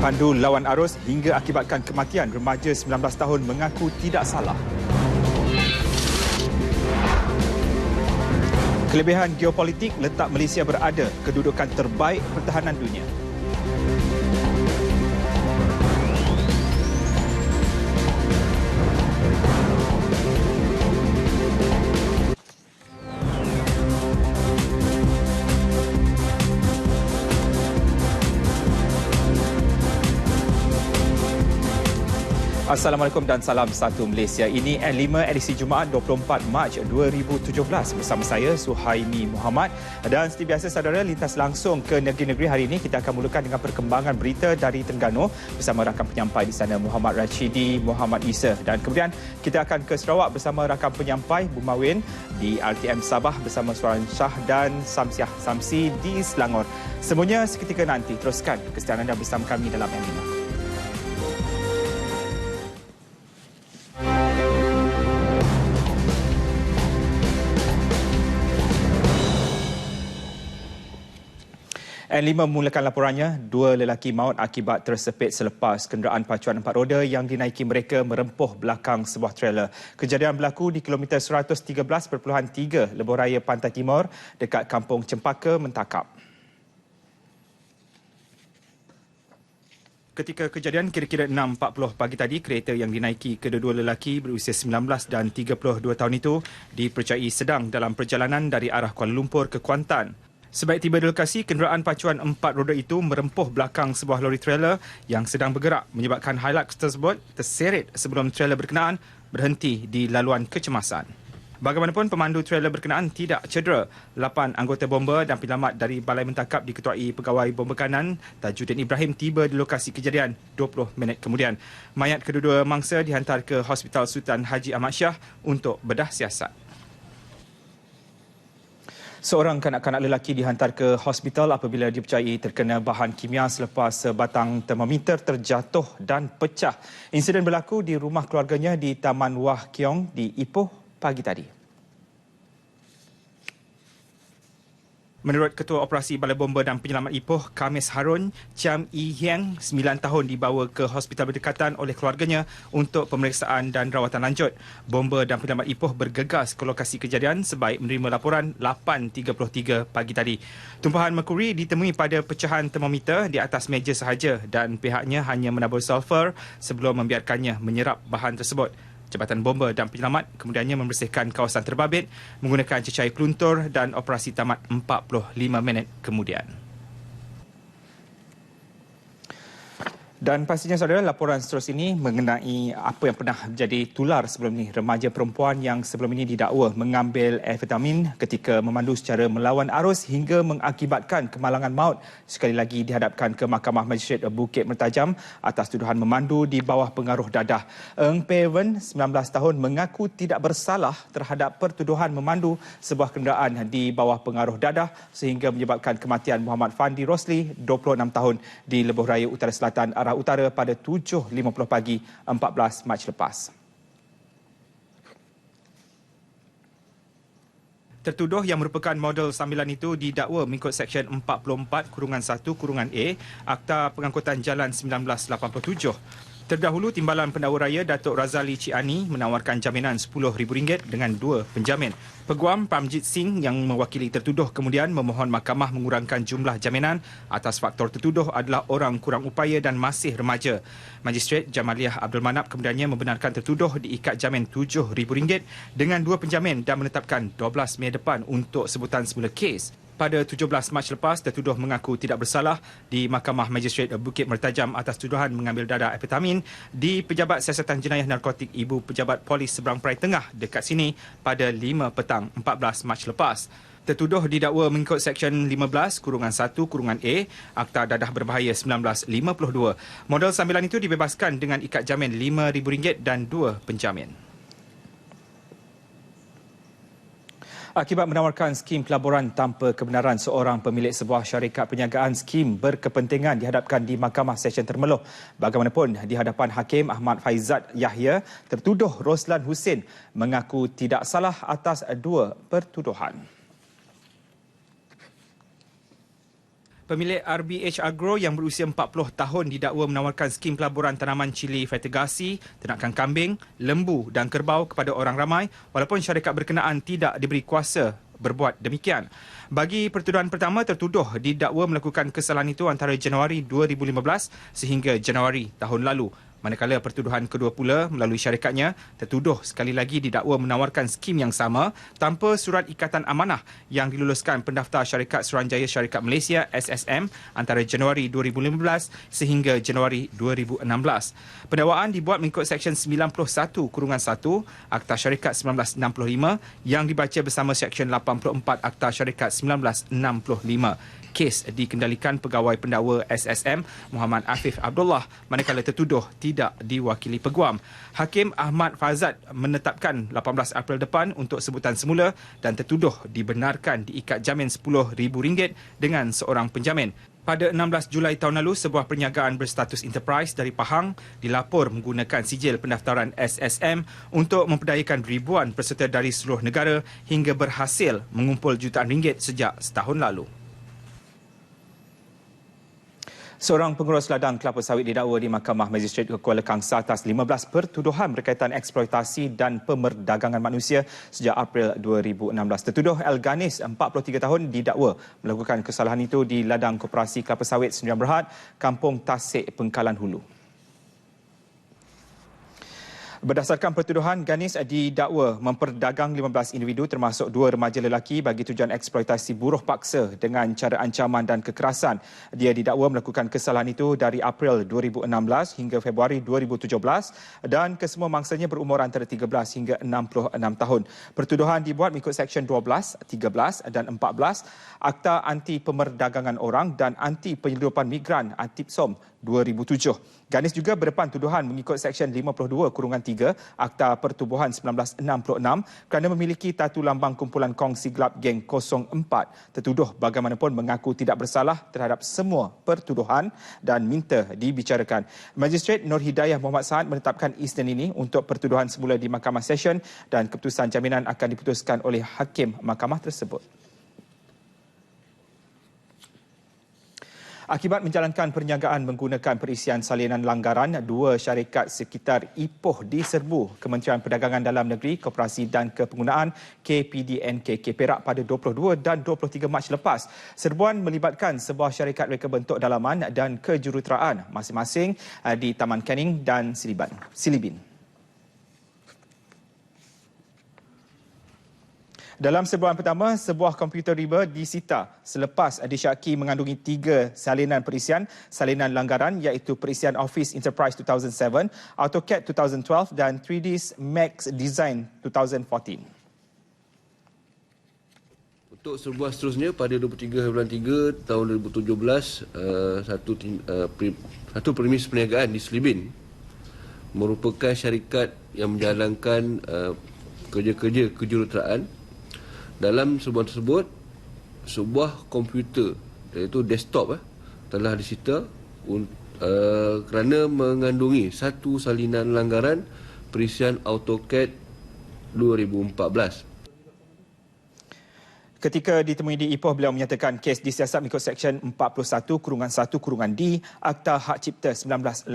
Pandu lawan arus hingga akibatkan kematian remaja 19 tahun mengaku tidak salah. Kelebihan geopolitik letak Malaysia berada kedudukan terbaik pertahanan dunia. Assalamualaikum dan salam satu Malaysia. Ini N5 edisi Jumaat 24 Mac 2017 bersama saya Suhaimi Muhammad, dan seperti biasa saudara, lintas langsung ke negeri-negeri hari ini kita akan mulakan dengan perkembangan berita dari Terengganu bersama rakan penyampai di sana Muhammad Rashidi, Muhammad Isa, dan kemudian kita akan ke Sarawak bersama rakan penyampai Bumawin di RTM Sabah bersama Suran Shah dan Samsiah Samsi di Selangor. Semuanya seketika nanti. Teruskan kesetiaan anda bersama kami dalam N5. N5 memulakan laporannya. Dua lelaki maut akibat tersepit selepas kenderaan pacuan 4 roda yang dinaiki mereka merempuh belakang sebuah trailer. Kejadian berlaku di kilometer 113.3 Lebuh Raya Pantai Timur dekat Kampung Cempaka, Mentakap. Ketika kejadian kira-kira 6.40 pagi tadi, kereta yang dinaiki kedua-dua lelaki berusia 19 dan 32 tahun itu dipercayai sedang dalam perjalanan dari arah Kuala Lumpur ke Kuantan. Sebaik tiba di lokasi, kenderaan pacuan 4 roda itu merempuh belakang sebuah lori trailer yang sedang bergerak, menyebabkan Hilux tersebut terseret sebelum trailer berkenaan berhenti di laluan kecemasan. Bagaimanapun, pemandu trailer berkenaan tidak cedera. 8 anggota bomba dan penyelamat dari Balai Mentakap diketuai Pegawai Bomba Kanan Tajuddin Ibrahim tiba di lokasi kejadian 20 minit kemudian. Mayat kedua-dua mangsa dihantar ke Hospital Sultan Haji Ahmad Shah untuk bedah siasat. Seorang kanak-kanak lelaki dihantar ke hospital apabila dipercayai terkena bahan kimia selepas sebatang termometer terjatuh dan pecah. Insiden berlaku di rumah keluarganya di Taman Wah Keong di Ipoh pagi tadi. Menurut Ketua Operasi Balai Bomba dan Penyelamat Ipoh, Khamis Harun, Cham Yi Hiang, 9 tahun dibawa ke hospital berdekatan oleh keluarganya untuk pemeriksaan dan rawatan lanjut. Bomba dan Penyelamat Ipoh bergegas ke lokasi kejadian sebaik menerima laporan 8.33 pagi tadi. Tumpahan merkuri ditemui pada pecahan termometer di atas meja sahaja dan pihaknya hanya menabur sulfur sebelum membiarkannya menyerap bahan tersebut. Jabatan Bomba dan Penyelamat kemudiannya membersihkan kawasan terbabit menggunakan cecair peluntur dan operasi tamat 45 minit kemudian. Dan pastinya saudara, laporan seterus ini mengenai apa yang pernah jadi tular sebelum ini. Remaja perempuan yang sebelum ini didakwa mengambil amfetamin ketika memandu secara melawan arus hingga mengakibatkan kemalangan maut sekali lagi dihadapkan ke Mahkamah Magistrate Bukit Mertajam atas tuduhan memandu di bawah pengaruh dadah. Eng Pei Wen, 19 tahun, mengaku tidak bersalah terhadap pertuduhan memandu sebuah kenderaan di bawah pengaruh dadah sehingga menyebabkan kematian Muhammad Fandi Rosli, 26 tahun, di Lebuh Raya Utara Selatan Arah Utara pada 7.50 pagi 14 Mac lepas. Tertuduh yang merupakan model sambilan itu didakwa mengikut Seksyen 44(1)(a) Akta Pengangkutan Jalan 1987. Terdahulu, Timbalan Pendakwa Raya Datuk Razali Ciani menawarkan jaminan RM10,000 dengan 2 penjamin. Peguam Pramjit Singh yang mewakili tertuduh kemudian memohon mahkamah mengurangkan jumlah jaminan atas faktor tertuduh adalah orang kurang upaya dan masih remaja. Magistrate Jamaliah Abdul Manap kemudiannya membenarkan tertuduh diikat jamin RM7,000 dengan 2 penjamin dan menetapkan 12 Mei depan untuk sebutan semula kes. Pada 17 Mac lepas, tertuduh mengaku tidak bersalah di Mahkamah Magistrate Bukit Mertajam atas tuduhan mengambil dadah amfetamin di Pejabat Siasatan Jenayah Narkotik Ibu Pejabat Polis Seberang Perai Tengah dekat sini pada 5 petang 14 Mac lepas. Tertuduh didakwa mengikut Seksyen 15(1)(a) Akta Dadah Berbahaya 1952. Model sambilan itu dibebaskan dengan ikat jamin RM5,000 dan 2 penjamin. Akibat menawarkan skim pelaburan tanpa kebenaran, seorang pemilik sebuah syarikat perniagaan skim berkepentingan dihadapkan di Mahkamah Session Temerloh. Bagaimanapun, di hadapan Hakim Ahmad Faizat Yahya, tertuduh Roslan Husin mengaku tidak salah atas 2 pertuduhan. Pemilik RBH Agro yang berusia 40 tahun didakwa menawarkan skim pelaburan tanaman cili fatigasi, ternakan kambing, lembu dan kerbau kepada orang ramai walaupun syarikat berkenaan tidak diberi kuasa berbuat demikian. Bagi pertuduhan pertama, tertuduh didakwa melakukan kesalahan itu antara Januari 2015 sehingga Januari tahun lalu. Manakala pertuduhan kedua pula melalui syarikatnya, tertuduh sekali lagi didakwa menawarkan skim yang sama tanpa surat ikatan amanah yang diluluskan pendaftar Syarikat Suruhanjaya Syarikat Malaysia SSM antara Januari 2015 sehingga Januari 2016. Pendakwaan dibuat mengikut Seksyen 91-1 Akta Syarikat 1965 yang dibaca bersama Seksyen 84 Akta Syarikat 1965. Kes dikendalikan pegawai pendakwa SSM Muhammad Afif Abdullah manakala tertuduh tidak diwakili peguam. Hakim Ahmad Fazad menetapkan 18 April depan untuk sebutan semula dan tertuduh dibenarkan diikat jamin RM10,000 dengan seorang penjamin. Pada 16 Julai tahun lalu, sebuah perniagaan berstatus enterprise dari Pahang dilapor menggunakan sijil pendaftaran SSM untuk memperdayakan ribuan peserta dari seluruh negara hingga berhasil mengumpul jutaan ringgit sejak setahun lalu. Seorang pengurus ladang kelapa sawit didakwa di Mahkamah Magistrate Kuala Kangsar atas 15 pertuduhan berkaitan eksploitasi dan pemerdagangan manusia sejak April 2016. Tertuduh El Ganis, 43 tahun, didakwa melakukan kesalahan itu di ladang koperasi kelapa sawit Sdn Berhad, Kampung Tasik, Pengkalan Hulu. Berdasarkan pertuduhan, Ganis didakwa memperdagang 15 individu termasuk 2 remaja lelaki bagi tujuan eksploitasi buruh paksa dengan cara ancaman dan kekerasan. Dia didakwa melakukan kesalahan itu dari April 2016 hingga Februari 2017 dan kesemua mangsanya berumur antara 13 hingga 66 tahun. Pertuduhan dibuat mengikut Seksyen 12, 13 dan 14 Akta Anti Pemerdagangan Orang dan Anti Penyeludupan Migran (ANTIPSOM) 2007. Ganis juga berdepan tuduhan mengikut Seksyen 52-3 Akta Pertubuhan 1966 kerana memiliki tatu lambang kumpulan kongsi gelap geng 04. Tertuduh bagaimanapun mengaku tidak bersalah terhadap semua pertuduhan dan minta dibicarakan. Magistrate Nur Hidayah Muhammad Saad menetapkan Isnin ini untuk pertuduhan semula di Mahkamah Session dan keputusan jaminan akan diputuskan oleh Hakim Mahkamah tersebut. Akibat menjalankan perniagaan menggunakan perisian salinan langgaran, 2 syarikat sekitar Ipoh diserbu Kementerian Perdagangan Dalam Negeri, Koperasi dan Kepenggunaan KPDNKK Perak pada 22 dan 23 Mac lepas. Serbuan melibatkan sebuah syarikat reka bentuk dalaman dan kejuruteraan masing-masing di Taman Canning dan Silibin. Dalam serbuan pertama, sebuah komputer riba disita selepas disyaki mengandungi 3 salinan perisian salinan langgaran iaitu perisian Office Enterprise 2007, AutoCAD 2012 dan 3D Max Design 2014. Untuk serbuan seterusnya pada 23 bulan 3 tahun 2017, satu premis perniagaan di Silibin merupakan syarikat yang menjalankan kerja-kerja kejuruteraan. Dalam serbuan tersebut, sebuah komputer iaitu desktop telah disita kerana mengandungi 1 salinan langgaran perisian AutoCAD 2014. Ketika ditemui di Ipoh, beliau menyatakan kes disiasat mengikut Seksyen 41-1-D Akta Hak Cipta 1987.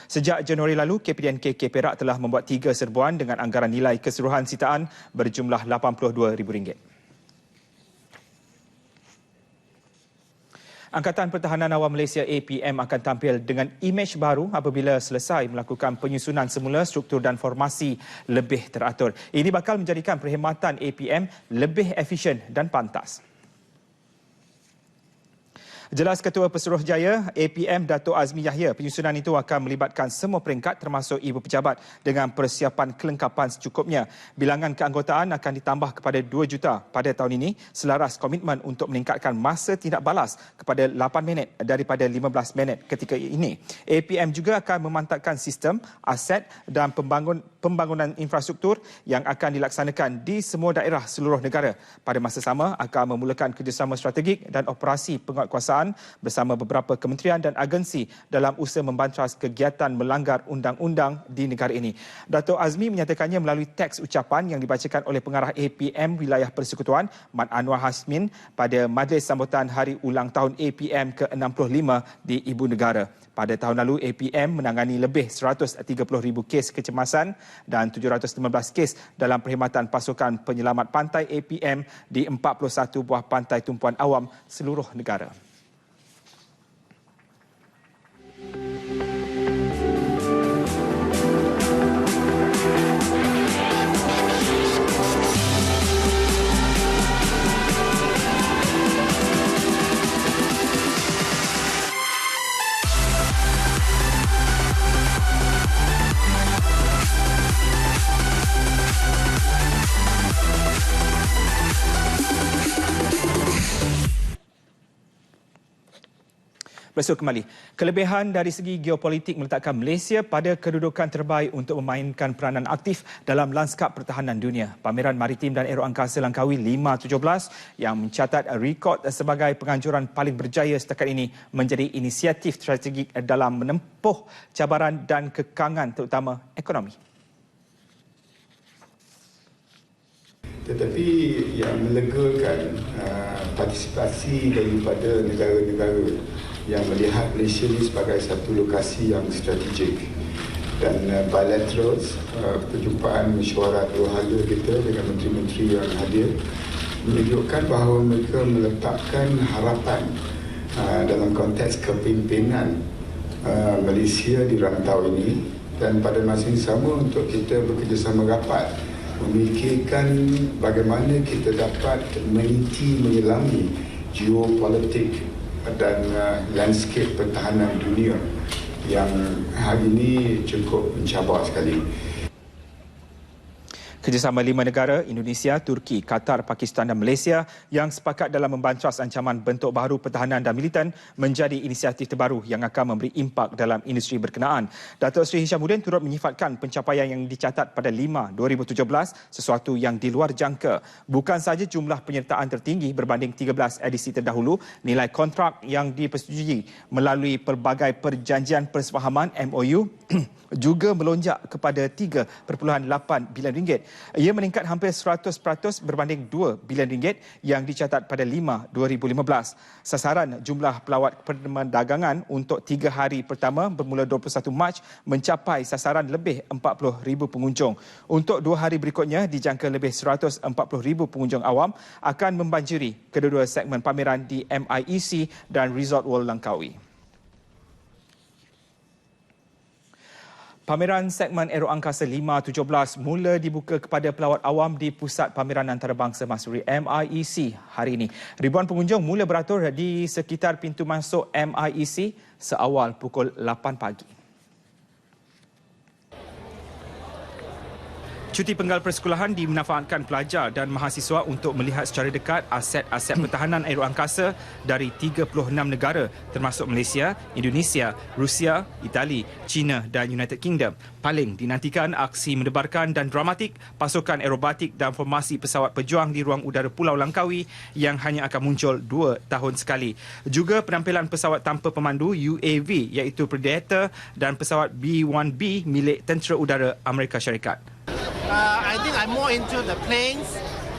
Sejak Januari lalu, KPDNKK Perak telah membuat 3 serbuan dengan anggaran nilai keseluruhan sitaan berjumlah RM82,000. Angkatan Pertahanan Awam Malaysia APM akan tampil dengan imej baru apabila selesai melakukan penyusunan semula struktur dan formasi lebih teratur. Ini bakal menjadikan perkhidmatan APM lebih efisien dan pantas. Jelas Ketua Pesuruhjaya APM Datuk Azmi Yahya, penyusunan itu akan melibatkan semua peringkat termasuk ibu pejabat dengan persiapan kelengkapan secukupnya. Bilangan keanggotaan akan ditambah kepada 2 juta pada tahun ini selaras komitmen untuk meningkatkan masa tindak balas kepada 8 minit daripada 15 minit ketika ini. APM juga akan memantapkan sistem, aset dan pembangunan infrastruktur yang akan dilaksanakan di semua daerah seluruh negara. Pada masa sama akan memulakan kerjasama strategik dan operasi penguatkuasaan kebangsaan bersama beberapa kementerian dan agensi dalam usaha membantras kegiatan melanggar undang-undang di negara ini. Datuk Azmi menyatakannya melalui teks ucapan yang dibacakan oleh pengarah APM Wilayah Persekutuan Mat Anwar Hasmin pada majlis sambutan Hari Ulang Tahun APM ke-65 di Ibu Negara. Pada tahun lalu, APM menangani lebih 130,000 kes kecemasan dan 715 kes dalam perkhidmatan pasukan penyelamat pantai APM di 41 buah pantai tumpuan awam seluruh negara. Bersua kembali. Kelebihan dari segi geopolitik meletakkan Malaysia pada kedudukan terbaik untuk memainkan peranan aktif dalam lanskap pertahanan dunia. Pameran Maritim dan Aeroangkasa Langkawi 517 yang mencatat rekod sebagai penganjuran paling berjaya setakat ini menjadi inisiatif strategik dalam menempuh cabaran dan kekangan terutama ekonomi. Tetapi yang melegakan partisipasi daripada negara-negara yang melihat Malaysia ini sebagai satu lokasi yang strategik dan bilaterals, perjumpaan mesyuarat dua hala kita dengan menteri-menteri yang hadir menunjukkan bahawa mereka meletakkan harapan dalam konteks kepimpinan Malaysia di rantau ini dan pada masa yang sama untuk kita bekerjasama rapat memikirkan bagaimana kita dapat menyelami geopolitik dan landscape pertahanan dunia yang hari ini cukup mencabar sekali. Kerjasama 5 negara, Indonesia, Turki, Qatar, Pakistan dan Malaysia yang sepakat dalam membantras ancaman bentuk baharu pertahanan dan militan menjadi inisiatif terbaru yang akan memberi impak dalam industri berkenaan. Datuk Seri Hishamuddin turut menyifatkan pencapaian yang dicatat pada 5 2017 sesuatu yang di luar jangka. Bukan sahaja jumlah penyertaan tertinggi berbanding 13 edisi terdahulu, nilai kontrak yang dipersetujui melalui pelbagai perjanjian persefahaman MOU juga melonjak kepada 3.8 bilion ringgit. Ia meningkat hampir 100% berbanding 2 bilion ringgit yang dicatat pada 5 2015. Sasaran jumlah pelawat perdagangan untuk 3 hari pertama bermula 21 Mac mencapai sasaran lebih 40,000 pengunjung. Untuk 2 hari berikutnya dijangka lebih 140,000 pengunjung awam akan membanjiri kedua-dua segmen pameran di MIEC dan Resort World Langkawi. Pameran segmen Aeroangkasa 517 mula dibuka kepada pelawat awam di Pusat Pameran Antarabangsa Masuri MIEC hari ini. Ribuan pengunjung mula beratur di sekitar pintu masuk MIEC seawal pukul 8 pagi. Cuti penggal persekolahan dimanfaatkan pelajar dan mahasiswa untuk melihat secara dekat aset-aset pertahanan aeroangkasa dari 36 negara termasuk Malaysia, Indonesia, Rusia, Itali, China dan United Kingdom. Paling dinantikan aksi mendebarkan dan dramatik pasukan aerobatik dan formasi pesawat pejuang di ruang udara Pulau Langkawi yang hanya akan muncul 2 tahun sekali. Juga penampilan pesawat tanpa pemandu UAV iaitu Predator dan pesawat B-1B milik Tentera Udara Amerika Syarikat. I think I'm more into the planes.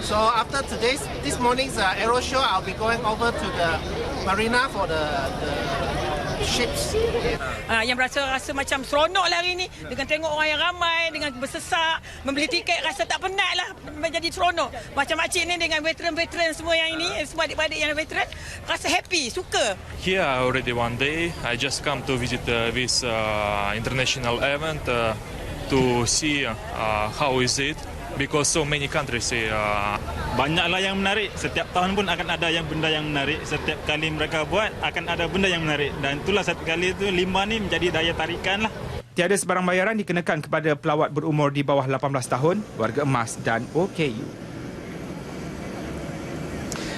So after this morning's aero show, I'll be going over to the marina for the ships. Yang rasa macam seronok lah hari ni dengan tengok orang yang ramai, dengan bersesak, membeli tiket rasa tak penat lah, menjadi seronok. Macam makcik ni dengan veteran-veteran semua yang ini, semua adik-adik yang veteran, rasa happy, suka. Here already one day, I just come to visit this international event to see how is it because so many countries banyaklah yang menarik. Setiap tahun pun akan ada yang benda yang menarik. Setiap kali mereka buat akan ada benda yang menarik dan itulah satu kali itu lima ni menjadi daya tarikan lah. Tiada sebarang bayaran dikenakan kepada pelawat berumur di bawah 18 tahun, warga emas dan OKU.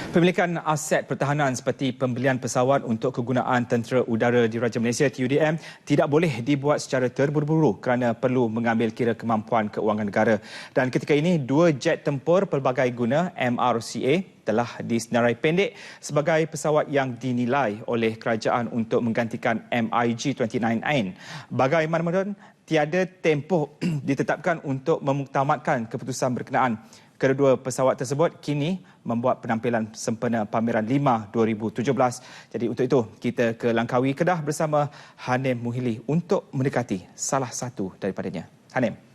Pemilikan aset pertahanan seperti pembelian pesawat untuk kegunaan Tentera Udara Diraja Malaysia TUDM tidak boleh dibuat secara terburu-buru kerana perlu mengambil kira kemampuan keuangan negara. Dan ketika ini, 2 jet tempur pelbagai guna MRCA telah disenarai pendek sebagai pesawat yang dinilai oleh kerajaan untuk menggantikan MiG-29N. Bagaimanapun, tiada tempoh ditetapkan untuk memuktamadkan keputusan berkenaan. Kedua pesawat tersebut kini membuat penampilan sempena Pameran 5 2017. Jadi untuk itu, kita ke Langkawi Kedah bersama Hanem Muhili untuk mendekati salah satu daripadanya. Hanem.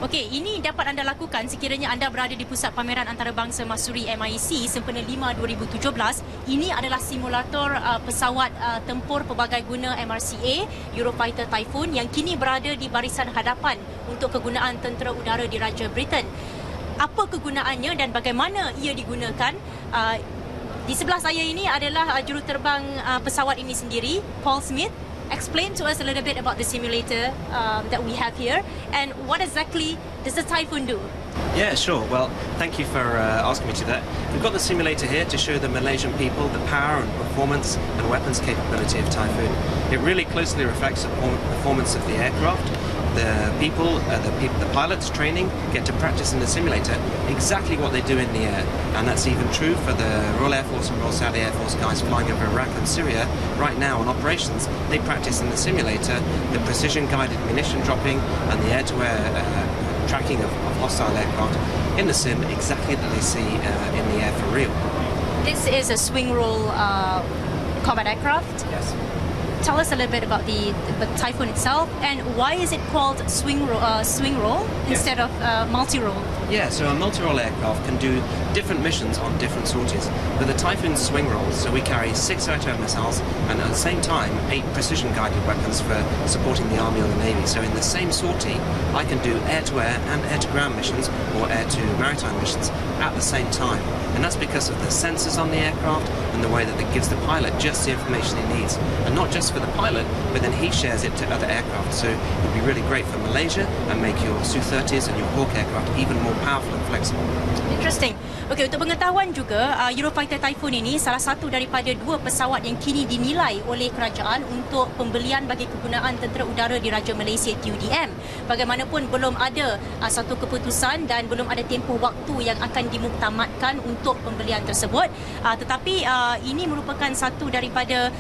Okey, ini dapat anda lakukan sekiranya anda berada di pusat pameran antarabangsa Masuri MIC sempena 5 2017. Ini adalah simulator pesawat tempur pelbagai guna MRCA Eurofighter Typhoon yang kini berada di barisan hadapan untuk kegunaan Tentera Udara Diraja Britain. Apa kegunaannya dan bagaimana ia digunakan? Di sebelah saya ini adalah juruterbang pesawat ini sendiri, Paul Smith. Explain to us a little bit about the simulator that we have here and what exactly does the Typhoon do? Yeah, sure. Well, thank you for asking me to that. We've got the simulator here to show the Malaysian people the power and performance and weapons capability of Typhoon. It really closely reflects the performance of the aircraft. The people, the pilots training get to practice in the simulator exactly what they do in the air, and that's even true for the Royal Air Force and Royal Saudi Air Force guys flying over Iraq and Syria right now on operations. They practice in the simulator the precision-guided munition dropping and the air-to-air tracking of hostile aircraft in the sim exactly that they see in the air for real. This is a swing roll combat aircraft. Yes. Tell us a little bit about the Typhoon itself and why is it called swing roll instead of multi-roll? Yeah, so a multi-roll aircraft can do different missions on different sorties. But the Typhoon swing rolls, so we carry 6 air-to-air missiles and at the same time 8 precision-guided weapons for supporting the Army or the Navy. So in the same sortie, I can do air-to-air and air-to-ground missions or air-to-maritime missions at the same time. And that's because of the sensors on the aircraft and the way that it gives the pilot just the information he needs. And not just for the pilot, but then he shares it to other aircraft. So it would be really great for Malaysia and make your Su-30s and your Hawk aircraft even more powerful and flexible. Interesting. Okey, untuk pengetahuan juga, Eurofighter Typhoon ini salah satu daripada 2 pesawat yang kini dinilai oleh kerajaan untuk pembelian bagi kegunaan Tentera Udara Diraja Malaysia TUDM. Bagaimanapun belum ada satu keputusan dan belum ada tempoh waktu yang akan dimuktamadkan untuk pembelian tersebut. Tetapi ini merupakan satu daripada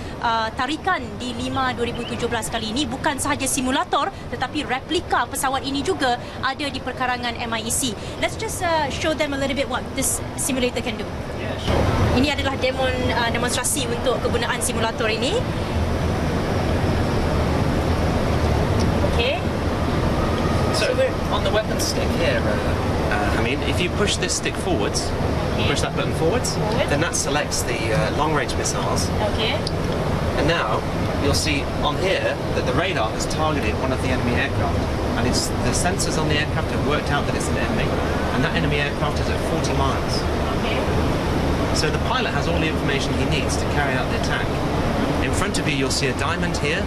tarikan di 5 2017 kali ini, bukan sahaja simulator tetapi replika pesawat ini juga ada di perkarangan MIC. Let's just show them a little bit what this simulator can do. Yeah, sure. Ini adalah demonstrasi untuk kegunaan simulator ini. Okay. So on the weapon stick here, I mean, if you push this stick forwards, push that button forwards, then that selects the long-range missiles. Okay. And now you'll see on here that the radar has targeted one of the enemy aircraft, and it's the sensors on the aircraft have worked out that it's an enemy, and that enemy aircraft is at 40 miles. Okay. So the pilot has all the information he needs to carry out the attack. In front of you, you'll see a diamond here,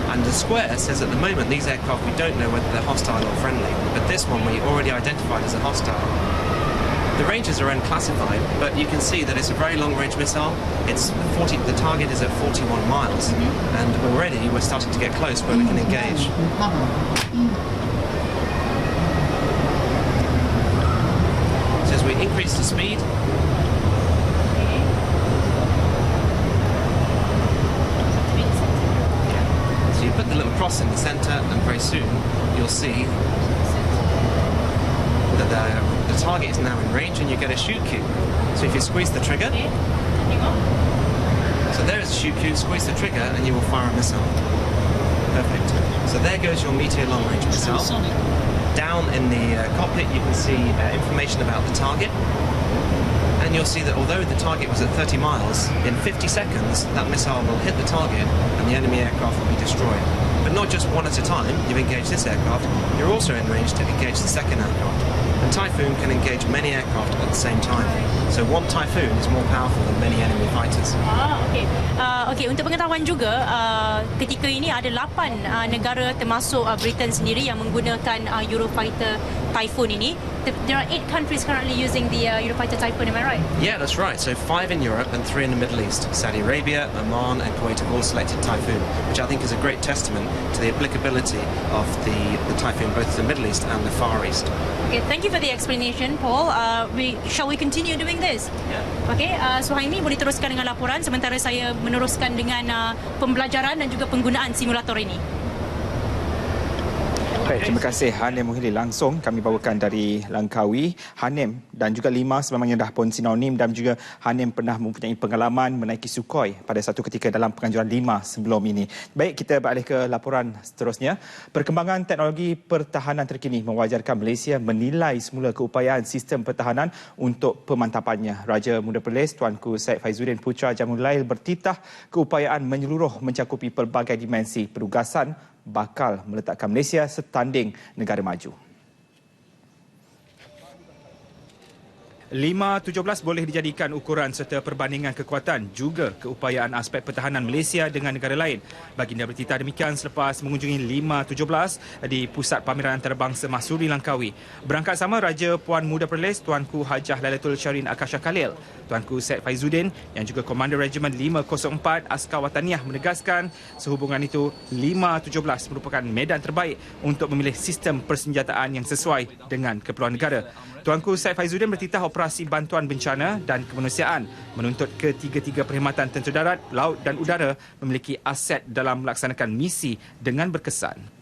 and the square says at the moment these aircraft we don't know whether they're hostile or friendly, but this one we already identified as a hostile. The ranges are unclassified, but you can see that it's a very long-range missile. The target is at 41 miles, and already we're starting to get close where we can engage. So as we increase the speed, so you put the little cross in the centre, and very soon you'll see that the target is now in range and you get a shoot cue. So if you squeeze the trigger, so there is a shoot cue, squeeze the trigger and you will fire a missile. Perfect. So there goes your Meteor long-range missile. Down in the cockpit you can see information about the target, and you'll see that although the target was at 30 miles, in 50 seconds that missile will hit the target and the enemy aircraft will be destroyed. But not just one at a time, you engage this aircraft, you're also in range to engage the second aircraft. and Typhoon can engage many aircraft at the same time. So one Typhoon is more powerful than many enemy fighters. Okey, untuk pengetahuan juga, ketika ini ada 8 negara termasuk Britain sendiri yang menggunakan Eurofighter Typhoon ini. There are 8 countries currently using the Eurofighter Typhoon, am I right? Yeah, that's right. So 5 in Europe and 3 in the Middle East. Saudi Arabia, Oman and Kuwait have all selected Typhoon, which I think is a great testament to the applicability of the Typhoon both to the Middle East and the Far East. Okay, thank you for the explanation, Paul. Shall we continue doing this? Yeah. Okay, Suhaimi boleh teruskan dengan laporan sementara saya meneruskan dengan pembelajaran dan juga penggunaan simulator ini. Baik, terima kasih Hanem Muhili. Langsung kami bawakan dari Langkawi. Hanem dan juga Lima sebenarnya dah pun sinonim dan juga Hanem pernah mempunyai pengalaman menaiki Sukhoi pada satu ketika dalam penganjuran 5 sebelum ini. Baik, kita beralih ke laporan seterusnya. Perkembangan teknologi pertahanan terkini mewajarkan Malaysia menilai semula keupayaan sistem pertahanan untuk pemantapannya. Raja Muda Perlis Tuanku Syed Faizuddin Putra Jamulail bertitah keupayaan menyeluruh mencakupi pelbagai dimensi penugasan bakal meletakkan Malaysia setanding negara maju. 5.17 boleh dijadikan ukuran serta perbandingan kekuatan juga keupayaan aspek pertahanan Malaysia dengan negara lain. Baginda bertitah demikian selepas mengunjungi 5.17 di Pusat Pameran Antarabangsa Mahsuri Langkawi. Berangkat sama Raja Puan Muda Perlis Tuanku Hajah Lailatul Syarin Akasha Khalil, Tuanku Syed Faizuddin yang juga Komander Regimen 504 Askar Wataniah menegaskan sehubungan itu 5.17 merupakan medan terbaik untuk memilih sistem persenjataan yang sesuai dengan keperluan negara. Tuanku Syed Faizuddin bertitah operasi bantuan bencana dan kemanusiaan menuntut ketiga-tiga perkhidmatan tentera darat, laut dan udara memiliki aset dalam melaksanakan misi dengan berkesan.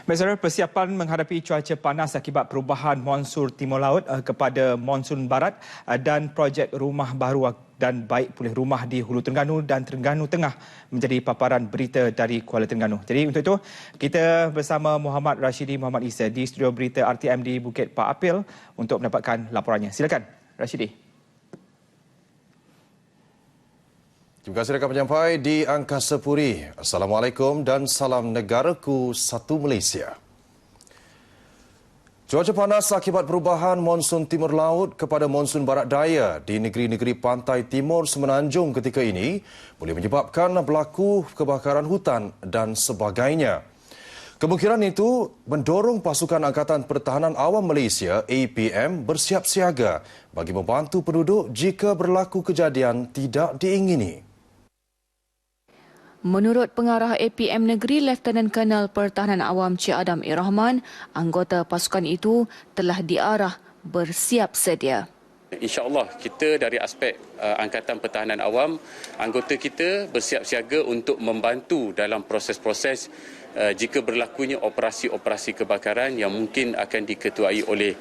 Saudara, persiapan menghadapi cuaca panas akibat perubahan monsun timur laut kepada monsun barat dan projek rumah baru dan baik pulih rumah di Hulu Terengganu dan Terengganu Tengah menjadi paparan berita dari Kuala Terengganu. Jadi untuk itu, kita bersama Muhammad Rashidi Muhammad Isa di studio berita RTM di Bukit Pak Apil untuk mendapatkan laporannya. Silakan, Rashidi. Terima kasih rakan penyampai di Angkasa Puri. Assalamualaikum dan salam negaraku satu Malaysia. Cuaca panas akibat perubahan monsun timur laut kepada monsun barat daya di negeri-negeri pantai timur Semenanjung ketika ini boleh menyebabkan berlaku kebakaran hutan dan sebagainya. Kemungkinan itu mendorong pasukan Angkatan Pertahanan Awam Malaysia APM bersiap siaga bagi membantu penduduk jika berlaku kejadian tidak diingini. Menurut pengarah APM Negeri Lieutenant Colonel Pertahanan Awam Cik Adam Irrahman, anggota pasukan itu telah diarah bersiap sedia. InsyaAllah kita dari aspek Angkatan Pertahanan Awam, anggota kita bersiap siaga untuk membantu dalam proses-proses jika berlakunya operasi-operasi kebakaran yang mungkin akan diketuai oleh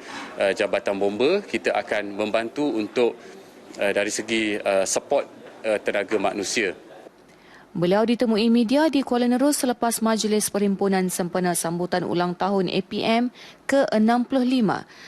Jabatan Bomba. Kita akan membantu untuk dari segi support tenaga manusia. Beliau ditemui media di Kuala Nerus selepas Majlis Perhimpunan sempena sambutan ulang tahun APM ke-65.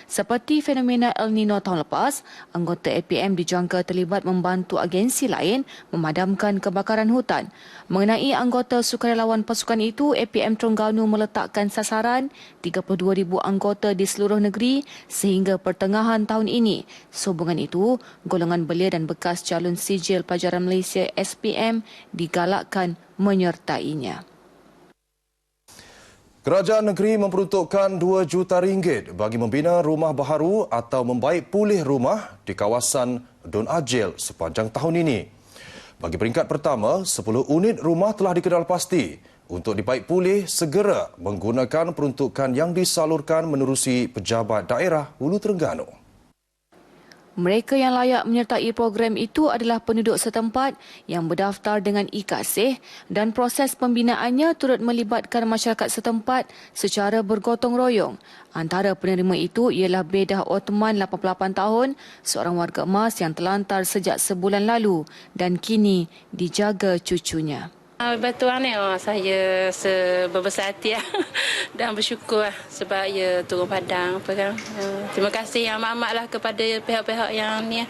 Seperti fenomena El Nino tahun lepas, anggota APM dijangka terlibat membantu agensi lain memadamkan kebakaran hutan. Mengenai anggota sukarelawan pasukan itu, APM Terengganu meletakkan sasaran 32,000 anggota di seluruh negeri sehingga pertengahan tahun ini. Sehubungan itu, golongan belia dan bekas calon sijil pelajaran Malaysia SPM digalakkan menyertainya. Kerajaan negeri memperuntukkan RM2 juta bagi membina rumah baharu atau membaik pulih rumah di kawasan Don Ajil sepanjang tahun ini. Bagi peringkat pertama, 10 unit rumah telah dikenal pasti. Untuk dibaik pulih, segera menggunakan peruntukan yang disalurkan menerusi Pejabat Daerah Hulu Terengganu. Mereka yang layak menyertai program itu adalah penduduk setempat yang berdaftar dengan e-Kasih dan proses pembinaannya turut melibatkan masyarakat setempat secara bergotong royong. Antara penerima itu ialah Bedah Ottoman 88 tahun, seorang warga emas yang terlantar sejak sebulan lalu dan kini dijaga cucunya. Bantuan ni saya berbesar hati dan bersyukur sebab ia turun padang. Terima kasih yang amat-amat lah kepada pihak-pihak yang ni,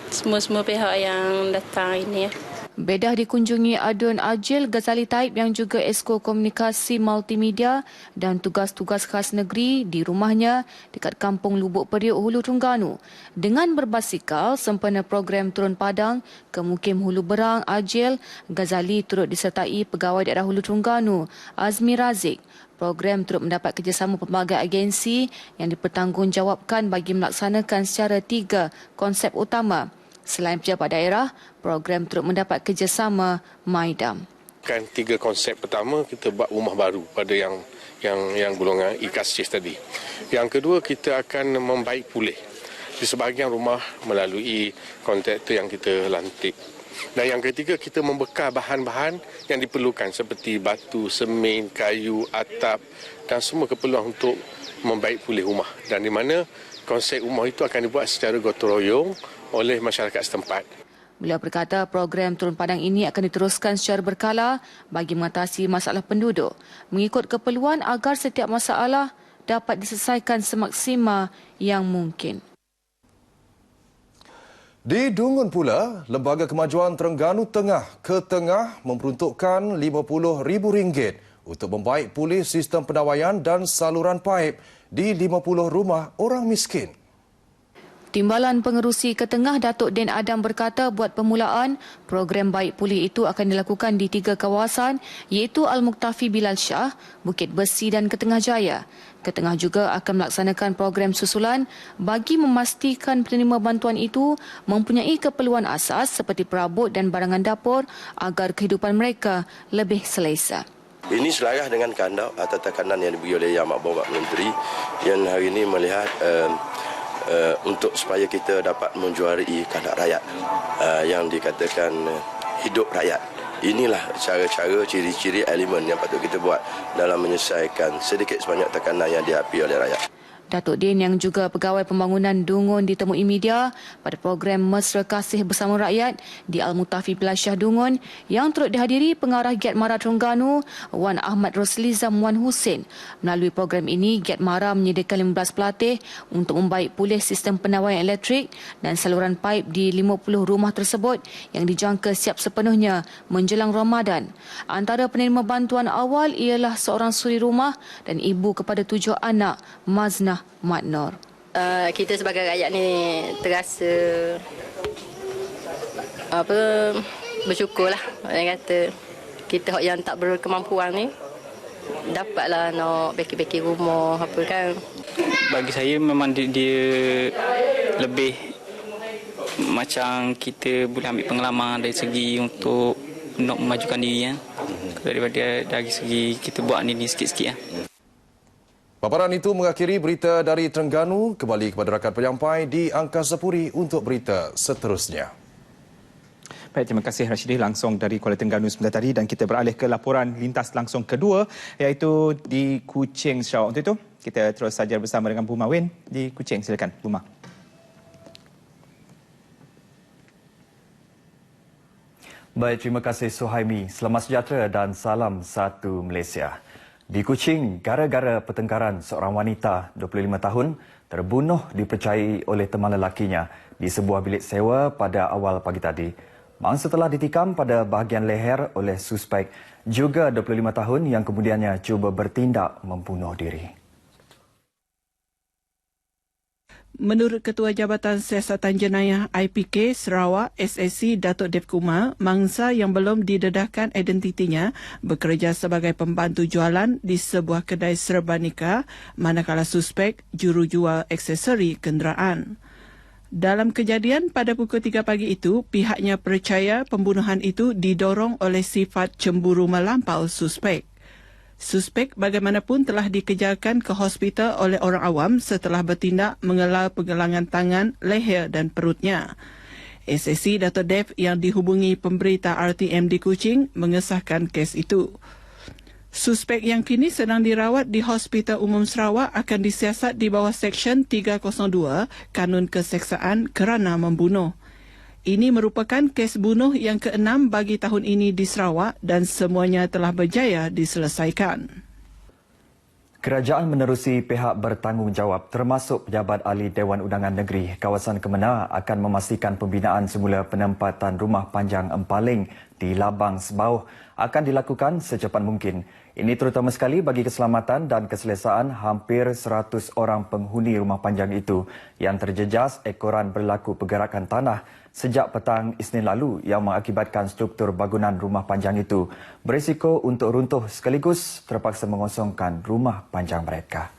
semua-semua pihak yang datang ini. Bedah dikunjungi Adun Ajil Ghazali Taib yang juga Esko Komunikasi Multimedia dan tugas-tugas khas negeri di rumahnya dekat Kampung Lubuk Periuk, Hulu Terengganu. Dengan berbasikal sempena program turun padang ke Mukim Hulu Berang, Ajil Ghazali turut disertai Pegawai Daerah Hulu Terengganu, Azmi Razik. Program turut mendapat kerjasama pelbagai agensi yang dipertanggungjawabkan bagi melaksanakan secara 3 konsep utama. Selain pejabat daerah, program turut mendapat kerjasama MyDam. Kan 3 konsep pertama, kita buat rumah baru pada yang golongan IKASIS tadi. Yang kedua, kita akan membaik pulih di sebahagian rumah melalui kontraktor yang kita lantik. Dan yang ketiga, kita membekal bahan-bahan yang diperlukan seperti batu, semen, kayu, atap dan semua keperluan untuk membaik pulih rumah. Dan di mana konsep rumah itu akan dibuat secara gotong royong oleh masyarakat setempat. Beliau berkata program turun padang ini akan diteruskan secara berkala bagi mengatasi masalah penduduk mengikut keperluan agar setiap masalah dapat diselesaikan semaksimal yang mungkin. Di Dungun pula, Lembaga Kemajuan Terengganu Tengah ke Tengah memperuntukkan RM50,000 untuk membaik pulih sistem pendawaian dan saluran paip di 50 rumah orang miskin. Timbalan Pengerusi Ketengah Datuk Den Adam berkata buat permulaan, program baik pulih itu akan dilakukan di 3 kawasan iaitu Al-Muktafi Bilal Shah, Bukit Besi dan Ketengah Jaya. Ketengah juga akan melaksanakan program susulan bagi memastikan penerima bantuan itu mempunyai keperluan asas seperti perabot dan barangan dapur agar kehidupan mereka lebih selesa. Ini selaras dengan kandak atau tekanan yang diberi oleh Yang Amat Menteri yang hari ini melihat untuk supaya kita dapat menjuarai kandak rakyat yang dikatakan hidup rakyat. Inilah cara-cara, ciri-ciri elemen yang patut kita buat dalam menyelesaikan sedikit sebanyak tekanan yang dihadapi oleh rakyat. Datuk Din yang juga Pegawai Pembangunan Dungun ditemui media pada program Mesra Kasih Bersama Rakyat di Al-Mutafi Bilal Shah Dungun yang turut dihadiri Pengarah Giat Mara Terengganu Wan Ahmad Roslizam Wan Hussein. Melalui program ini, Giat Mara menyediakan 15 pelatih untuk membaik pulih sistem pendawaian elektrik dan saluran paip di 50 rumah tersebut yang dijangka siap sepenuhnya menjelang Ramadan. Antara penerima bantuan awal ialah seorang suri rumah dan ibu kepada 7 anak, Maznah Mat Nur. Kita sebagai rakyat ni terasa bersyukurlah. Orang kata kita yang tak berkemampuan ni dapatlah nak beki-beki rumah apa kan. Bagi saya memang dia lebih macam kita boleh ambil pengalaman dari segi untuk nak memajukan diri kan. Daripada dari segi kita buat ni sikit-sikit kan. Paparan itu mengakhiri berita dari Terengganu. Kembali kepada rakan penyampai di Angkasa Puri untuk berita seterusnya. Baik, terima kasih Rashidi langsung dari Kuala Terengganu sebentar tadi dan kita beralih ke laporan lintas langsung kedua iaitu di Kuching, Sarawak. Untuk itu, kita terus saja bersama dengan Buma Win di Kuching. Silakan, Buma. Baik, terima kasih Suhaimi. Selamat sejahtera dan salam satu Malaysia. Di Kuching, gara-gara pertengkaran seorang wanita 25 tahun terbunuh dipercayai oleh teman lelakinya di sebuah bilik sewa pada awal pagi tadi. Mangsa telah ditikam pada bahagian leher oleh suspek juga 25 tahun yang kemudiannya cuba bertindak membunuh diri. Menurut Ketua Jabatan Siasatan Jenayah IPK Sarawak SSC Datuk Dev Kumar, mangsa yang belum didedahkan identitinya bekerja sebagai pembantu jualan di sebuah kedai serba nikah manakala suspek juru jual aksesori kenderaan. Dalam kejadian pada pukul 3 pagi itu, pihaknya percaya pembunuhan itu didorong oleh sifat cemburu melampau suspek. Suspek bagaimanapun telah dikejarkan ke hospital oleh orang awam setelah bertindak mengelal pergelangan tangan, leher dan perutnya. SSC Dato' Dev yang dihubungi pemberita RTM di Kuching mengesahkan kes itu. Suspek yang kini sedang dirawat di Hospital Umum Sarawak akan disiasat di bawah Seksyen 302 Kanun Keseksaan kerana membunuh. Ini merupakan kes bunuh yang ke-6 bagi tahun ini di Sarawak dan semuanya telah berjaya diselesaikan. Kerajaan menerusi pihak bertanggungjawab termasuk Pejabat Ahli Dewan Undangan Negeri kawasan Kemenah akan memastikan pembinaan semula penempatan rumah panjang empaling di Labang Sebauh akan dilakukan secepat mungkin. Ini terutama sekali bagi keselamatan dan keselesaan hampir 100 orang penghuni rumah panjang itu yang terjejas ekoran berlaku pergerakan tanah sejak petang Isnin lalu yang mengakibatkan struktur bangunan rumah panjang itu berisiko untuk runtuh sekaligus terpaksa mengosongkan rumah panjang mereka.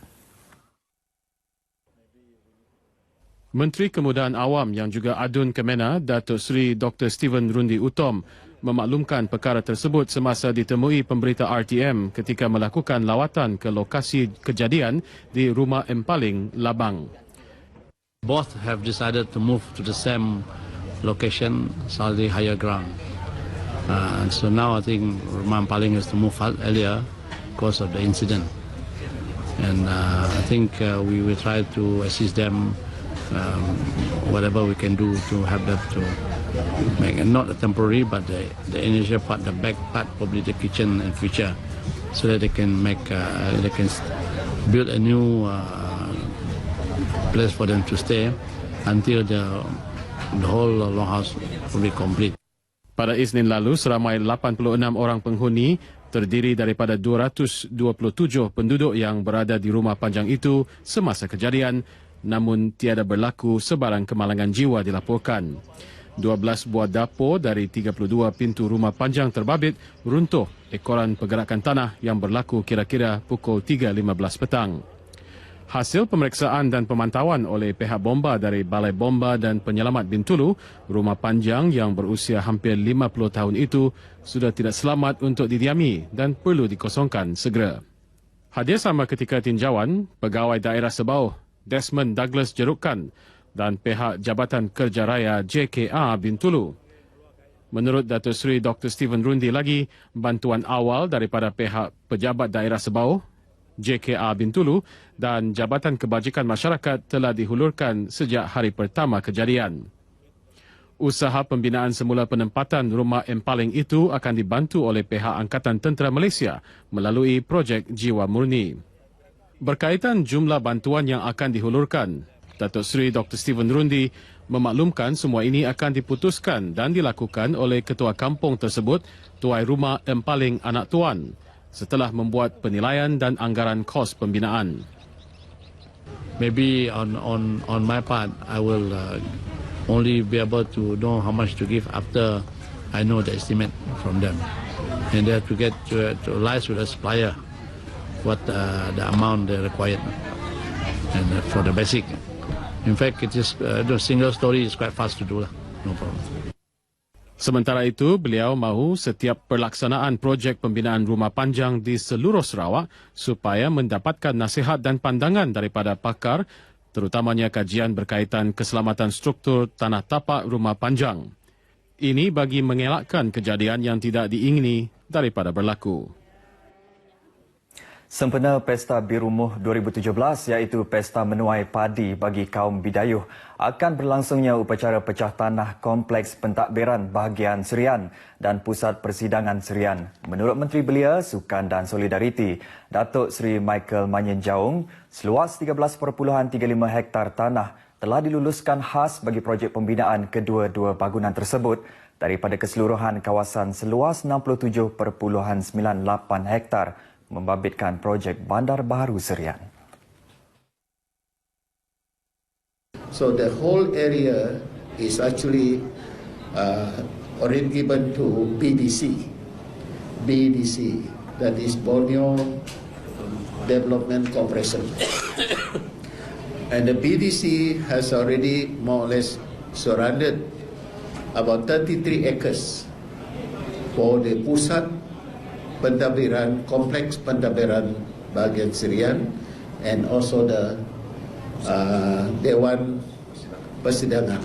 Menteri Kemudahan Awam yang juga Adun Kemenah, Datuk Seri Dr. Steven Rundi Utom memaklumkan perkara tersebut semasa ditemui pemberita RTM ketika melakukan lawatan ke lokasi kejadian di Rumah Empaling, Labang. Both have decided to move to the same location, slightly higher ground. So now I think Rumah Empaling has to move earlier because of the incident. And I think we will try to assist them whatever we can do to help them to make not a temporary but the initial part, the back part, probably the kitchen in future, so that they can make they can build a new place for them to stay until the whole longhouse will be complete. Pada Isnin lalu, seramai 86 orang penghuni terdiri daripada 227 penduduk yang berada di rumah panjang itu semasa kejadian, namun tiada berlaku sebarang kemalangan jiwa dilaporkan. 12 buah dapur dari 32 pintu rumah panjang terbabit runtuh ekoran pergerakan tanah yang berlaku kira-kira pukul 3.15 petang. Hasil pemeriksaan dan pemantauan oleh pihak bomba dari Balai Bomba dan Penyelamat Bintulu, rumah panjang yang berusia hampir 50 tahun itu sudah tidak selamat untuk didiami dan perlu dikosongkan segera. Hadir sama ketika tinjauan, Pegawai Daerah Sebauh Desmond Douglas Jerukan dan pihak Jabatan Kerja Raya JKR Bintulu. Menurut Datuk Seri Dr. Steven Rundi lagi, bantuan awal daripada pihak Pejabat Daerah Sebauh, JKR Bintulu dan Jabatan Kebajikan Masyarakat telah dihulurkan sejak hari pertama kejadian. Usaha pembinaan semula penempatan rumah empaling itu akan dibantu oleh pihak Angkatan Tentera Malaysia melalui projek Jiwa Murni. Berkaitan jumlah bantuan yang akan dihulurkan, Datuk Seri Dr. Steven Rundi memaklumkan semua ini akan diputuskan dan dilakukan oleh Ketua Kampung tersebut, Tuai Rumah Empaling Anak Tuan, setelah membuat penilaian dan anggaran kos pembinaan. Maybe on my part, I will only be able to know how much to give after I know the estimate from them, and they have to get to liaise with the supplier what the amount they required, and for the basic. In fact, it is the single story is quite fast to do, no problem. Sementara itu, beliau mahu setiap pelaksanaan projek pembinaan rumah panjang di seluruh Sarawak supaya mendapatkan nasihat dan pandangan daripada pakar, terutamanya kajian berkaitan keselamatan struktur tanah tapak rumah panjang. Ini bagi mengelakkan kejadian yang tidak diingini daripada berlaku. Sempena Pesta Birumuh 2017 iaitu Pesta Menuai Padi bagi kaum Bidayuh akan berlangsungnya upacara pecah tanah Kompleks Pentadbiran Bahagian Serian dan Pusat Persidangan Serian. Menurut Menteri Belia, Sukan dan Solidariti, Datuk Seri Michael Manyen Jaung, seluas 13.35 hektar tanah telah diluluskan khas bagi projek pembinaan kedua-dua bangunan tersebut daripada keseluruhan kawasan seluas 67.98 hektar membabitkan projek Bandar Baharu Serian. So the whole area is actually already given to BDC, that is Borneo Development Corporation. And the BDC has already more or less surrendered about 33 acres for the Pusat Pentadbiran, Kompleks Pentadbiran Bahagian Serian, and also the Dewan Persidangan.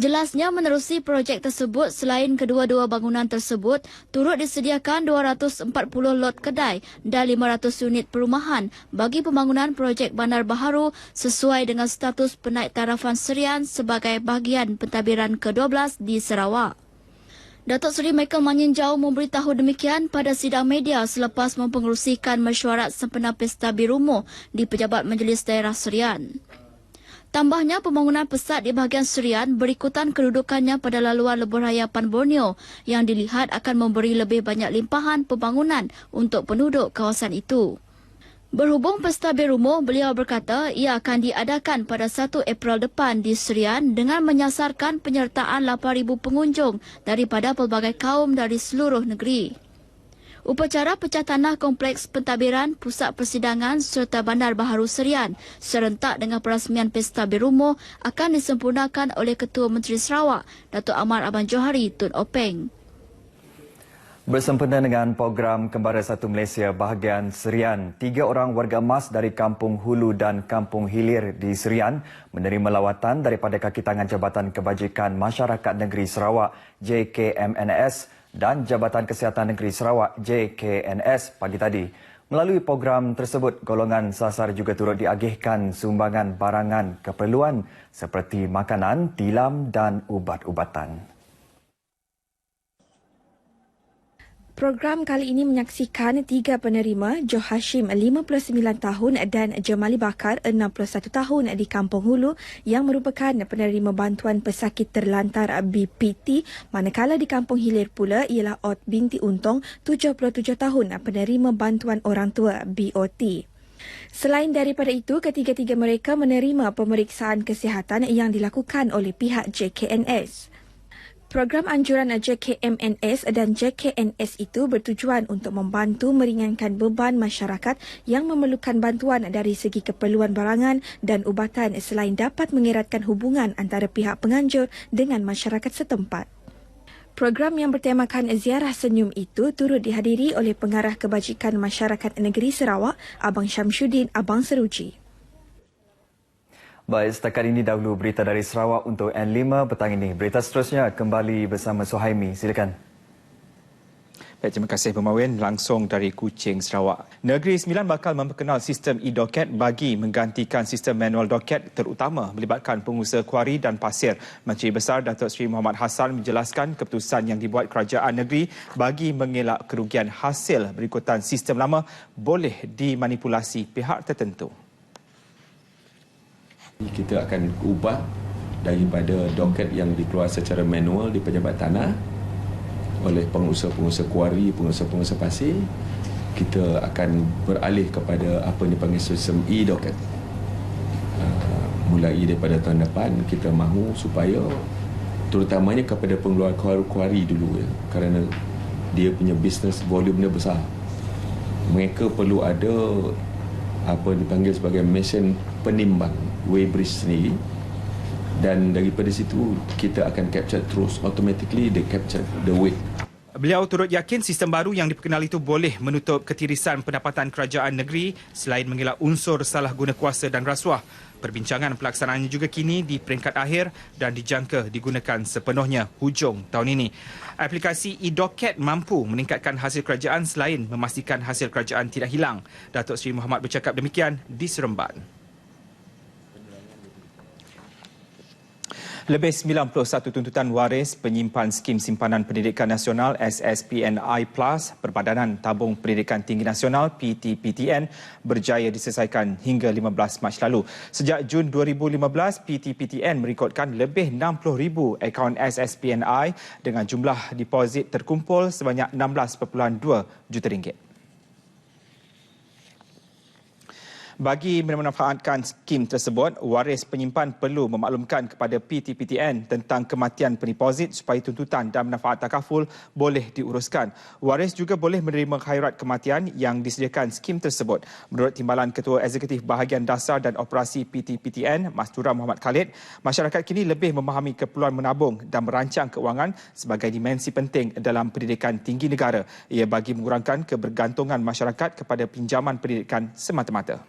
Jelasnya menerusi projek tersebut, selain kedua-dua bangunan tersebut, turut disediakan 240 lot kedai dan 500 unit perumahan bagi pembangunan projek Bandar Baharu sesuai dengan status penaiktarafan Serian sebagai bahagian pentadbiran ke-12 di Sarawak. Datuk Seri Michael Manyenjau memberitahu demikian pada sidang media selepas mempengerusikan mesyuarat sempena Pesta Birumo di Pejabat Majlis Daerah Serian. Tambahnya, pembangunan pesat di bahagian Serian berikutan kedudukannya pada laluan lebuhraya Pan Borneo yang dilihat akan memberi lebih banyak limpahan pembangunan untuk penduduk kawasan itu. Berhubung Pesta Birumo, beliau berkata ia akan diadakan pada 1 April depan di Serian dengan menyasarkan penyertaan 8,000 pengunjung daripada pelbagai kaum dari seluruh negeri. Upacara pecah tanah Kompleks Pentadbiran Pusat Persidangan serta Bandar Baharu Serian serentak dengan perasmian Pesta Birumo akan disempurnakan oleh Ketua Menteri Sarawak, Datuk Ahmad Abang Johari Tun Openg. Bersempena dengan program Kembara Satu Malaysia bahagian Serian, 3 orang warga emas dari Kampung Hulu dan Kampung Hilir di Serian menerima lawatan daripada kaki tangan Jabatan Kebajikan Masyarakat Negeri Sarawak JKMNS dan Jabatan Kesihatan Negeri Sarawak JKNS pagi tadi. Melalui program tersebut, golongan sasar juga turut diagihkan sumbangan barangan keperluan seperti makanan, tilam dan ubat-ubatan. Program kali ini menyaksikan 3 penerima, Joe Hashim 59 tahun dan Jamali Bakar 61 tahun di Kampung Hulu yang merupakan penerima bantuan pesakit terlantar BPT, manakala di Kampung Hilir pula ialah Ot binti Untung 77 tahun penerima bantuan orang tua BOT. Selain daripada itu, ketiga-tiga mereka menerima pemeriksaan kesihatan yang dilakukan oleh pihak JKNS. Program anjuran JKMNS dan JKNS itu bertujuan untuk membantu meringankan beban masyarakat yang memerlukan bantuan dari segi keperluan barangan dan ubatan selain dapat mengeratkan hubungan antara pihak penganjur dengan masyarakat setempat. Program yang bertemakan Ziarah Senyum itu turut dihadiri oleh Pengarah Kebajikan Masyarakat Negeri Sarawak, Abang Syamsuddin Abang Seruji. Baik, setakat ini dahulu berita dari Sarawak untuk N5 petang ini. Berita seterusnya kembali bersama Suhaimi. Silakan. Baik, terima kasih Pemawin langsung dari Kuching, Sarawak. Negeri Sembilan bakal memperkenal sistem e-doket bagi menggantikan sistem manual doket terutama melibatkan pengusaha kuari dan pasir. Menteri Besar Datuk Seri Muhammad Hassan menjelaskan keputusan yang dibuat kerajaan negeri bagi mengelak kerugian hasil berikutan sistem lama boleh dimanipulasi pihak tertentu. Kita akan ubah daripada doket yang dikeluar secara manual di pejabat tanah oleh pengusaha-pengusaha kuari, pengusaha-pengusaha pasir. Kita akan beralih kepada apa yang dipanggil sistem e-doket. Mulai daripada tahun depan, kita mahu supaya terutamanya kepada pengeluar kuari dulu, ya, kerana dia punya bisnes volumenya besar. Mereka perlu ada apa yang dipanggil sebagai mesin penimbang weighbridge sendiri, dan daripada situ kita akan capture terus automatically they capture the weight. Beliau turut yakin sistem baru yang diperkenal itu boleh menutup ketirisan pendapatan kerajaan negeri selain mengelak unsur salah guna kuasa dan rasuah. Perbincangan pelaksanaannya juga kini di peringkat akhir dan dijangka digunakan sepenuhnya hujung tahun ini. Aplikasi e-doket mampu meningkatkan hasil kerajaan selain memastikan hasil kerajaan tidak hilang. Datuk Seri Muhammad bercakap demikian di Seremban. Lebih 91 tuntutan waris penyimpan Skim Simpanan Pendidikan Nasional SSPNI Plus Perbadanan Tabung Pendidikan Tinggi Nasional PTPTN berjaya diselesaikan hingga 15 Mac lalu. Sejak Jun 2015, PTPTN merekodkan lebih 60,000 akaun SSPNI dengan jumlah deposit terkumpul sebanyak 16.2 juta ringgit. Bagi memanfaatkan skim tersebut, waris penyimpan perlu memaklumkan kepada PTPTN tentang kematian pendeposit supaya tuntutan dan manfaat takaful boleh diuruskan. Waris juga boleh menerima khairat kematian yang disediakan skim tersebut. Menurut Timbalan Ketua Eksekutif Bahagian Dasar dan Operasi PTPTN, Mastura Muhammad Khalid, masyarakat kini lebih memahami keperluan menabung dan merancang keuangan sebagai dimensi penting dalam pendidikan tinggi negara. Ia bagi mengurangkan kebergantungan masyarakat kepada pinjaman pendidikan semata-mata.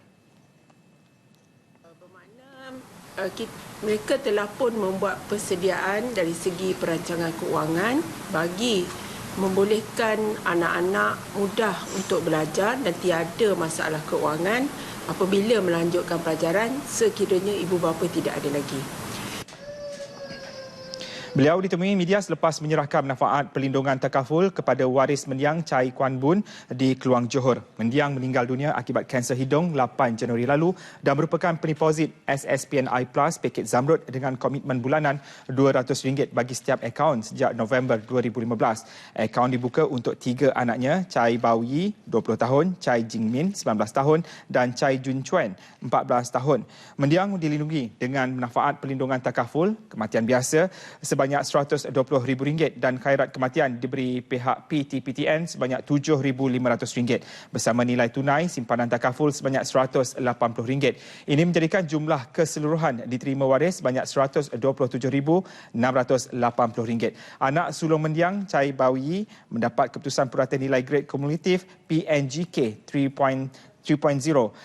Mereka telah pun membuat persediaan dari segi perancangan keuangan bagi membolehkan anak-anak mudah untuk belajar dan tiada masalah keuangan apabila melanjutkan pelajaran sekiranya ibu bapa tidak ada lagi. Beliau ditemui media selepas menyerahkan manfaat perlindungan takaful kepada waris mendiang Chai Kwan Boon di Keluang Johor. Mendiang meninggal dunia akibat kanser hidung 8 Januari lalu dan merupakan pendeposit SSPNI Plus pakej Zamrud dengan komitmen bulanan RM200 bagi setiap akaun sejak November 2015. Akaun dibuka untuk 3 anaknya, Chai Bao Yi, 20 tahun, Chai Jing Min, 19 tahun dan Chai Jun Chuen, 14 tahun. Mendiang dilindungi dengan manfaat perlindungan takaful, kematian biasa sebanyak RM120,000 dan khairat kematian diberi pihak PTPTN sebanyak RM7,500 bersama nilai tunai simpanan takaful sebanyak RM180. Ini menjadikan jumlah keseluruhan diterima waris sebanyak RM127,680. Anak sulung mendiang Chai Bao Yi mendapat keputusan purata nilai grade kumulatif PNGK 3.0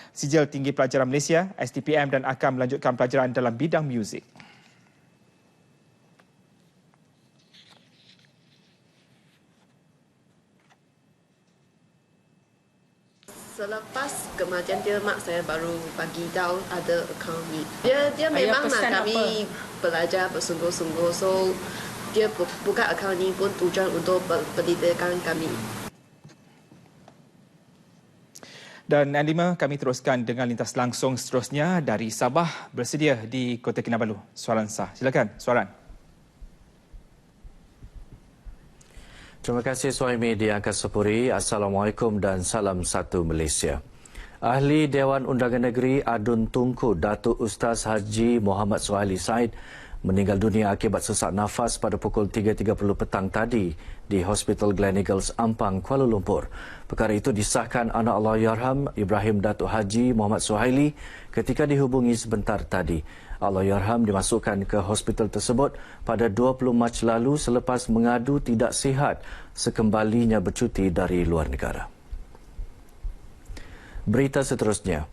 Sijil Tinggi Pelajaran Malaysia STPM dan akan melanjutkan pelajaran dalam bidang muzik. Selepas kematian dia, mak saya baru bagi tahu ada akaun ni. Dia memang nak kami belajar bersungguh-sungguh. So dia buka akaun ni pun tujuan untuk pendidikan kami. Dan N5 kami teruskan dengan lintas langsung seterusnya dari Sabah bersedia di Kota Kinabalu. Soalan sah. Silakan, soalan. Terima kasih Suhaimi di Angkasa Puri. Assalamualaikum dan salam satu Malaysia. Ahli Dewan Undangan Negeri Adun Tunku Datuk Ustaz Haji Muhammad Suhaili Said meninggal dunia akibat sesak nafas pada pukul 3.30 petang tadi di Hospital Gleneagles Ampang, Kuala Lumpur. Perkara itu disahkan anak Allahyarham Ibrahim Datuk Haji Muhammad Suhaili ketika dihubungi sebentar tadi. Allahyarham dimasukkan ke hospital tersebut pada 20 Mac lalu selepas mengadu tidak sihat sekembalinya bercuti dari luar negara. Berita seterusnya.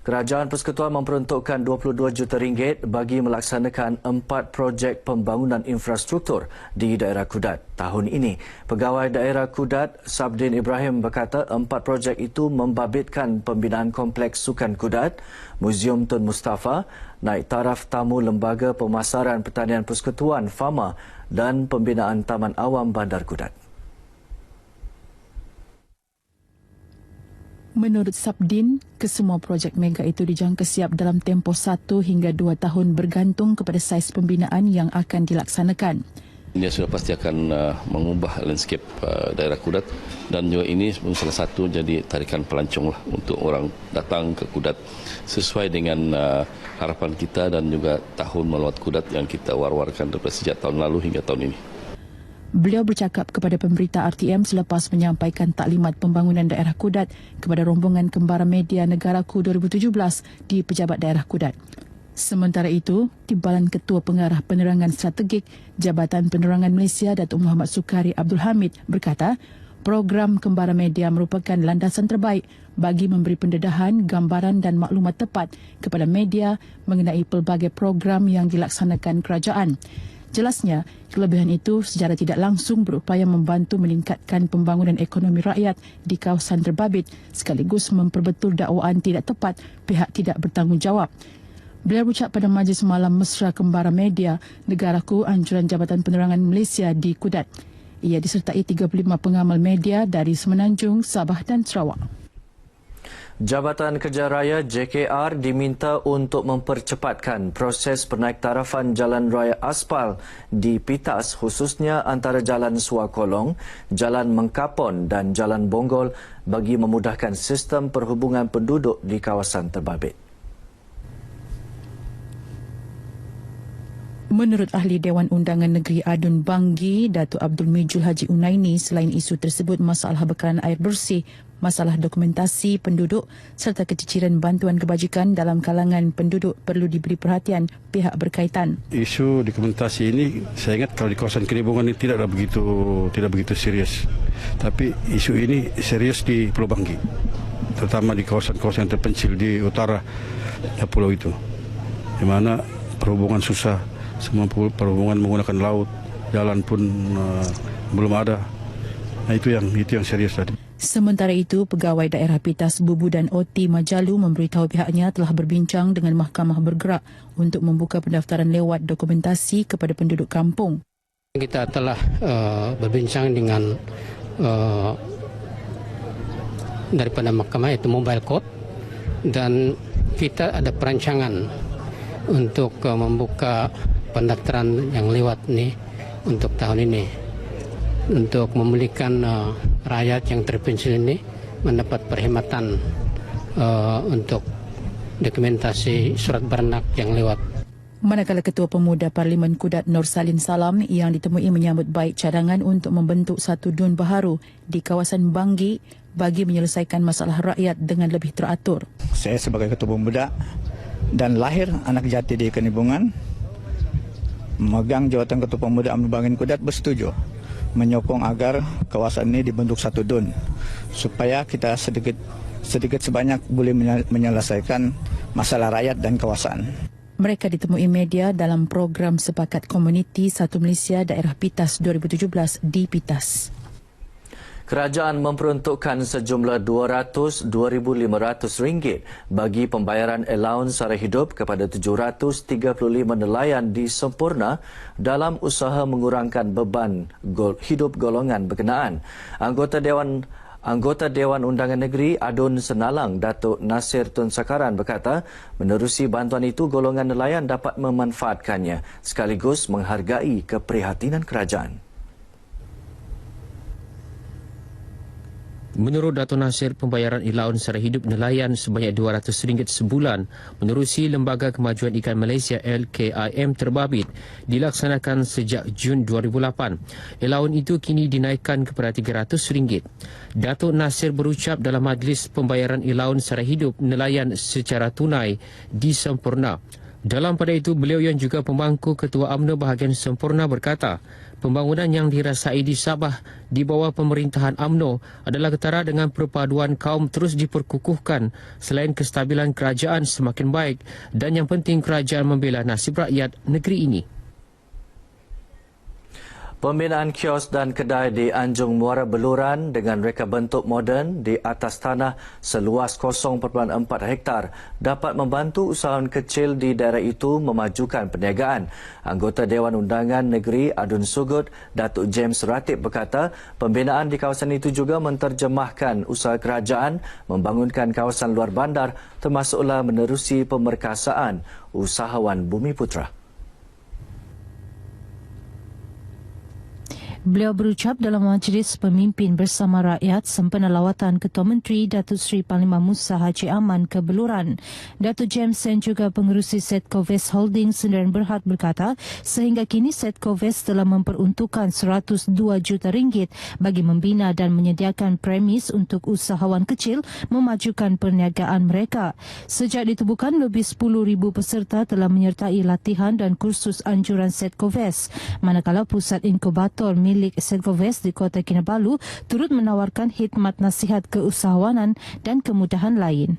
Kerajaan Persekutuan memperuntukkan RM22 juta bagi melaksanakan 4 projek pembangunan infrastruktur di daerah Kudat tahun ini. Pegawai daerah Kudat, Sabdin Ibrahim berkata 4 projek itu membabitkan pembinaan kompleks Sukan Kudat, Muzium Tun Mustafa, naik taraf tamu Lembaga Pemasaran Pertanian Persekutuan FAMA dan pembinaan Taman Awam Bandar Kudat. Menurut Sabdin, kesemua projek mega itu dijangka siap dalam tempoh 1 hingga 2 tahun bergantung kepada saiz pembinaan yang akan dilaksanakan. Ini sudah pasti akan mengubah landscape daerah Kudat dan juga ini salah satu jadi tarikan pelancong lah untuk orang datang ke Kudat sesuai dengan harapan kita dan juga tahun melawat Kudat yang kita war-warkan daripada sejak tahun lalu hingga tahun ini. Beliau bercakap kepada pemberita RTM selepas menyampaikan taklimat pembangunan daerah Kudat kepada rombongan Kembara Media Negaraku 2017 di Pejabat Daerah Kudat. Sementara itu, Timbalan Ketua Pengarah Penerangan Strategik Jabatan Penerangan Malaysia Datuk Muhammad Sukari Abdul Hamid berkata, program Kembara Media merupakan landasan terbaik bagi memberi pendedahan, gambaran dan maklumat tepat kepada media mengenai pelbagai program yang dilaksanakan kerajaan. Jelasnya, kelebihan itu secara tidak langsung berupaya membantu meningkatkan pembangunan ekonomi rakyat di kawasan terbabit sekaligus memperbetul dakwaan tidak tepat pihak tidak bertanggungjawab. Beliau ucap pada Majlis Malam Mesra Kembara Media Negaraku Anjuran Jabatan Penerangan Malaysia di Kudat. Ia disertai 35 pengamal media dari Semenanjung, Sabah dan Sarawak. Jabatan Kerja Raya JKR diminta untuk mempercepatkan proses penaiktarafan jalan raya aspal di Pitas khususnya antara Jalan Suakolong, Jalan Mengkapon dan Jalan Bonggol bagi memudahkan sistem perhubungan penduduk di kawasan terbabit. Menurut Ahli Dewan Undangan Negeri Adun Banggi, Datuk Abdul Mijul Haji Unaini, selain isu tersebut masalah bekalan air bersih, masalah dokumentasi penduduk serta keciciran bantuan kebajikan dalam kalangan penduduk perlu diberi perhatian pihak berkaitan. Isu dokumentasi ini saya ingat kalau di kawasan Kelibungan ini tidak begitu serius. Tapi isu ini serius di Pulau Banggi, terutama di kawasan-kawasan terpencil di utara pulau itu, di mana perhubungan susah, semua perhubungan menggunakan laut, jalan pun belum ada. Nah, itu yang serius tadi. Sementara itu, Pegawai Daerah Pitas Bubu dan OT Majalu memberitahu pihaknya telah berbincang dengan Mahkamah Bergerak untuk membuka pendaftaran lewat dokumentasi kepada penduduk kampung. Kita telah berbincang dengan daripada mahkamah, iaitu Mobile Court, dan kita ada perancangan untuk membuka pendaftaran yang lewat ni untuk tahun ini, untuk memulihkan rakyat yang terpencil ini mendapat perkhidmatan untuk dokumentasi surat beranak yang lewat. Manakala Ketua Pemuda Parlimen Kudat Nur Salin Salam yang ditemui menyambut baik cadangan untuk membentuk satu DUN baharu di kawasan Banggi bagi menyelesaikan masalah rakyat dengan lebih teratur. Saya sebagai Ketua Pemuda dan lahir anak jati di Kenibungan, memegang jawatan Ketua Pemuda UMNO Bangin Kudat, bersetuju menyokong agar kawasan ini dibentuk satu DUN supaya kita sedikit sebanyak boleh menyelesaikan masalah rakyat dan kawasan. Mereka ditemui media dalam program Sepakat Komuniti Satu Malaysia Daerah Pitas 2017 di Pitas. Kerajaan memperuntukkan sejumlah RM200,500 bagi pembayaran allowance sara hidup kepada 735 nelayan di Sempurna dalam usaha mengurangkan beban hidup golongan berkenaan. Anggota Dewan Undangan Negeri Adun Senalang, Datuk Nasir Tun Sakaran berkata, menerusi bantuan itu golongan nelayan dapat memanfaatkannya sekaligus menghargai keprihatinan kerajaan. Menurut Datuk Nasir, pembayaran allowance sara hidup nelayan sebanyak RM200 sebulan menerusi Lembaga Kemajuan Ikan Malaysia LKIM terbabit dilaksanakan sejak Jun 2008. Allowance itu kini dinaikkan kepada RM300. Datuk Nasir berucap dalam majlis pembayaran allowance sara hidup nelayan secara tunai di Sempurna. Dalam pada itu, beliau yang juga pemangku Ketua UMNO bahagian Sempurna berkata, pembangunan yang dirasai di Sabah di bawah pemerintahan UMNO adalah ketara dengan perpaduan kaum terus diperkukuhkan selain kestabilan kerajaan semakin baik dan yang penting kerajaan membela nasib rakyat negeri ini. Pembinaan kios dan kedai di Anjung Muara Beluran dengan reka bentuk moden di atas tanah seluas 0.4 hektar dapat membantu usahawan kecil di daerah itu memajukan perniagaan. Anggota Dewan Undangan Negeri Adun Sugut, Datuk James Ratib berkata, pembinaan di kawasan itu juga menterjemahkan usaha kerajaan membangunkan kawasan luar bandar termasuklah menerusi pemerkasaan usahawan Bumiputra. Beliau berucap dalam majlis pemimpin bersama rakyat sempena lawatan Ketua Menteri Datuk Seri Panglima Musa Haji Aman ke Beluran. Datuk James dan juga pengerusi Setco West Holding Sendirian Berhad berkata, sehingga kini Setco West telah memperuntukkan RM102 juta bagi membina dan menyediakan premis untuk usahawan kecil memajukan perniagaan mereka. Sejak ditubuhkan, lebih 10,000 peserta telah menyertai latihan dan kursus anjuran Setco West. Manakala pusat inkubator milik Setco West di Kota Kinabalu turut menawarkan khidmat nasihat keusahawanan dan kemudahan lain.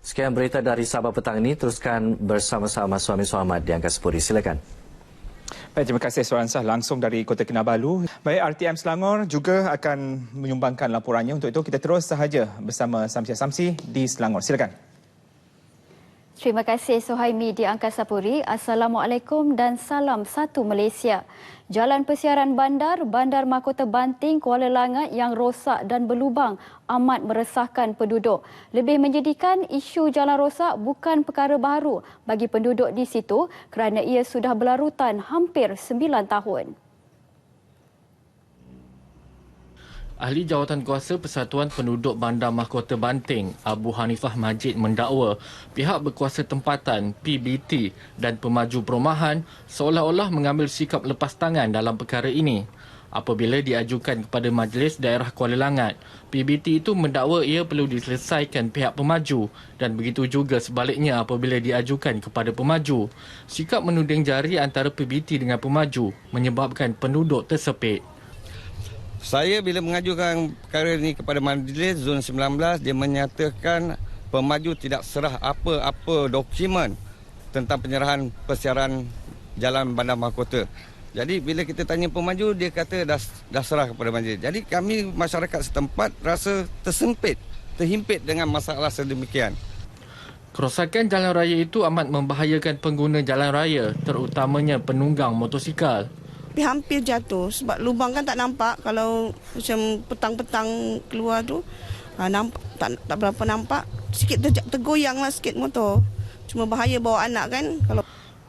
Sekian berita dari Sabah petang ini. Teruskan bersama-sama Suami Suhamat di Angkasa Puri. Silakan. Baik, terima kasih Suran Sah langsung dari Kota Kinabalu. Baik, RTM Selangor juga akan menyumbangkan laporannya. Untuk itu kita terus sahaja bersama Samsi Samsi di Selangor. Silakan. Terima kasih Suhaimi di Angkasa Puri. Assalamualaikum dan salam satu Malaysia. Jalan persiaran bandar Mahkota Banting, Kuala Langat yang rosak dan berlubang amat meresahkan penduduk. Lebih menjadikan isu jalan rosak bukan perkara baru bagi penduduk di situ kerana ia sudah berlarutan hampir 9 tahun. Ahli Jawatankuasa Persatuan Penduduk Bandar Mahkota Banting, Abu Hanifah Majid mendakwa pihak berkuasa tempatan, PBT dan pemaju perumahan seolah-olah mengambil sikap lepas tangan dalam perkara ini. Apabila diajukan kepada Majlis Daerah Kuala Langat, PBT itu mendakwa ia perlu diselesaikan pihak pemaju dan begitu juga sebaliknya apabila diajukan kepada pemaju. Sikap menuding jari antara PBT dengan pemaju menyebabkan penduduk tersepit. Saya bila mengajukan perkara ini kepada Majlis Zon 19, dia menyatakan pemaju tidak serah apa-apa dokumen tentang penyerahan persiaran jalan bandar mahkota. Jadi bila kita tanya pemaju, dia kata dah serah kepada majlis. Jadi kami masyarakat setempat rasa terhimpit dengan masalah sedemikian. Kerosakan jalan raya itu amat membahayakan pengguna jalan raya, terutamanya penunggang motosikal. Hampir jatuh sebab lubang kan tak nampak. Kalau macam petang-petang keluar tu tak berapa nampak. Sikit tergoyanglah sikit motor. Cuma bahaya bawa anak kan.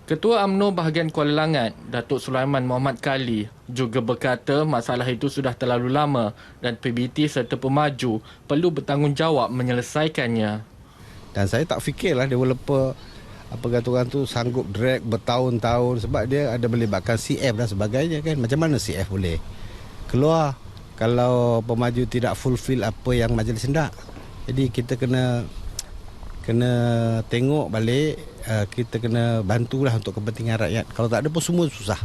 Ketua UMNO bahagian Kuala Langat, Datuk Sulaiman Muhammad Kali, juga berkata masalah itu sudah terlalu lama dan PBT serta pemaju perlu bertanggungjawab menyelesaikannya. Dan saya tak fikirlah developer orang tu sanggup drag bertahun-tahun sebab dia ada melibatkan CF dan sebagainya kan. Macam mana CF boleh keluar kalau pemaju tidak fulfill apa yang majlis hendak. Jadi kita kena tengok balik, kita kena bantulah untuk kepentingan rakyat. Kalau tak ada pun semua susah.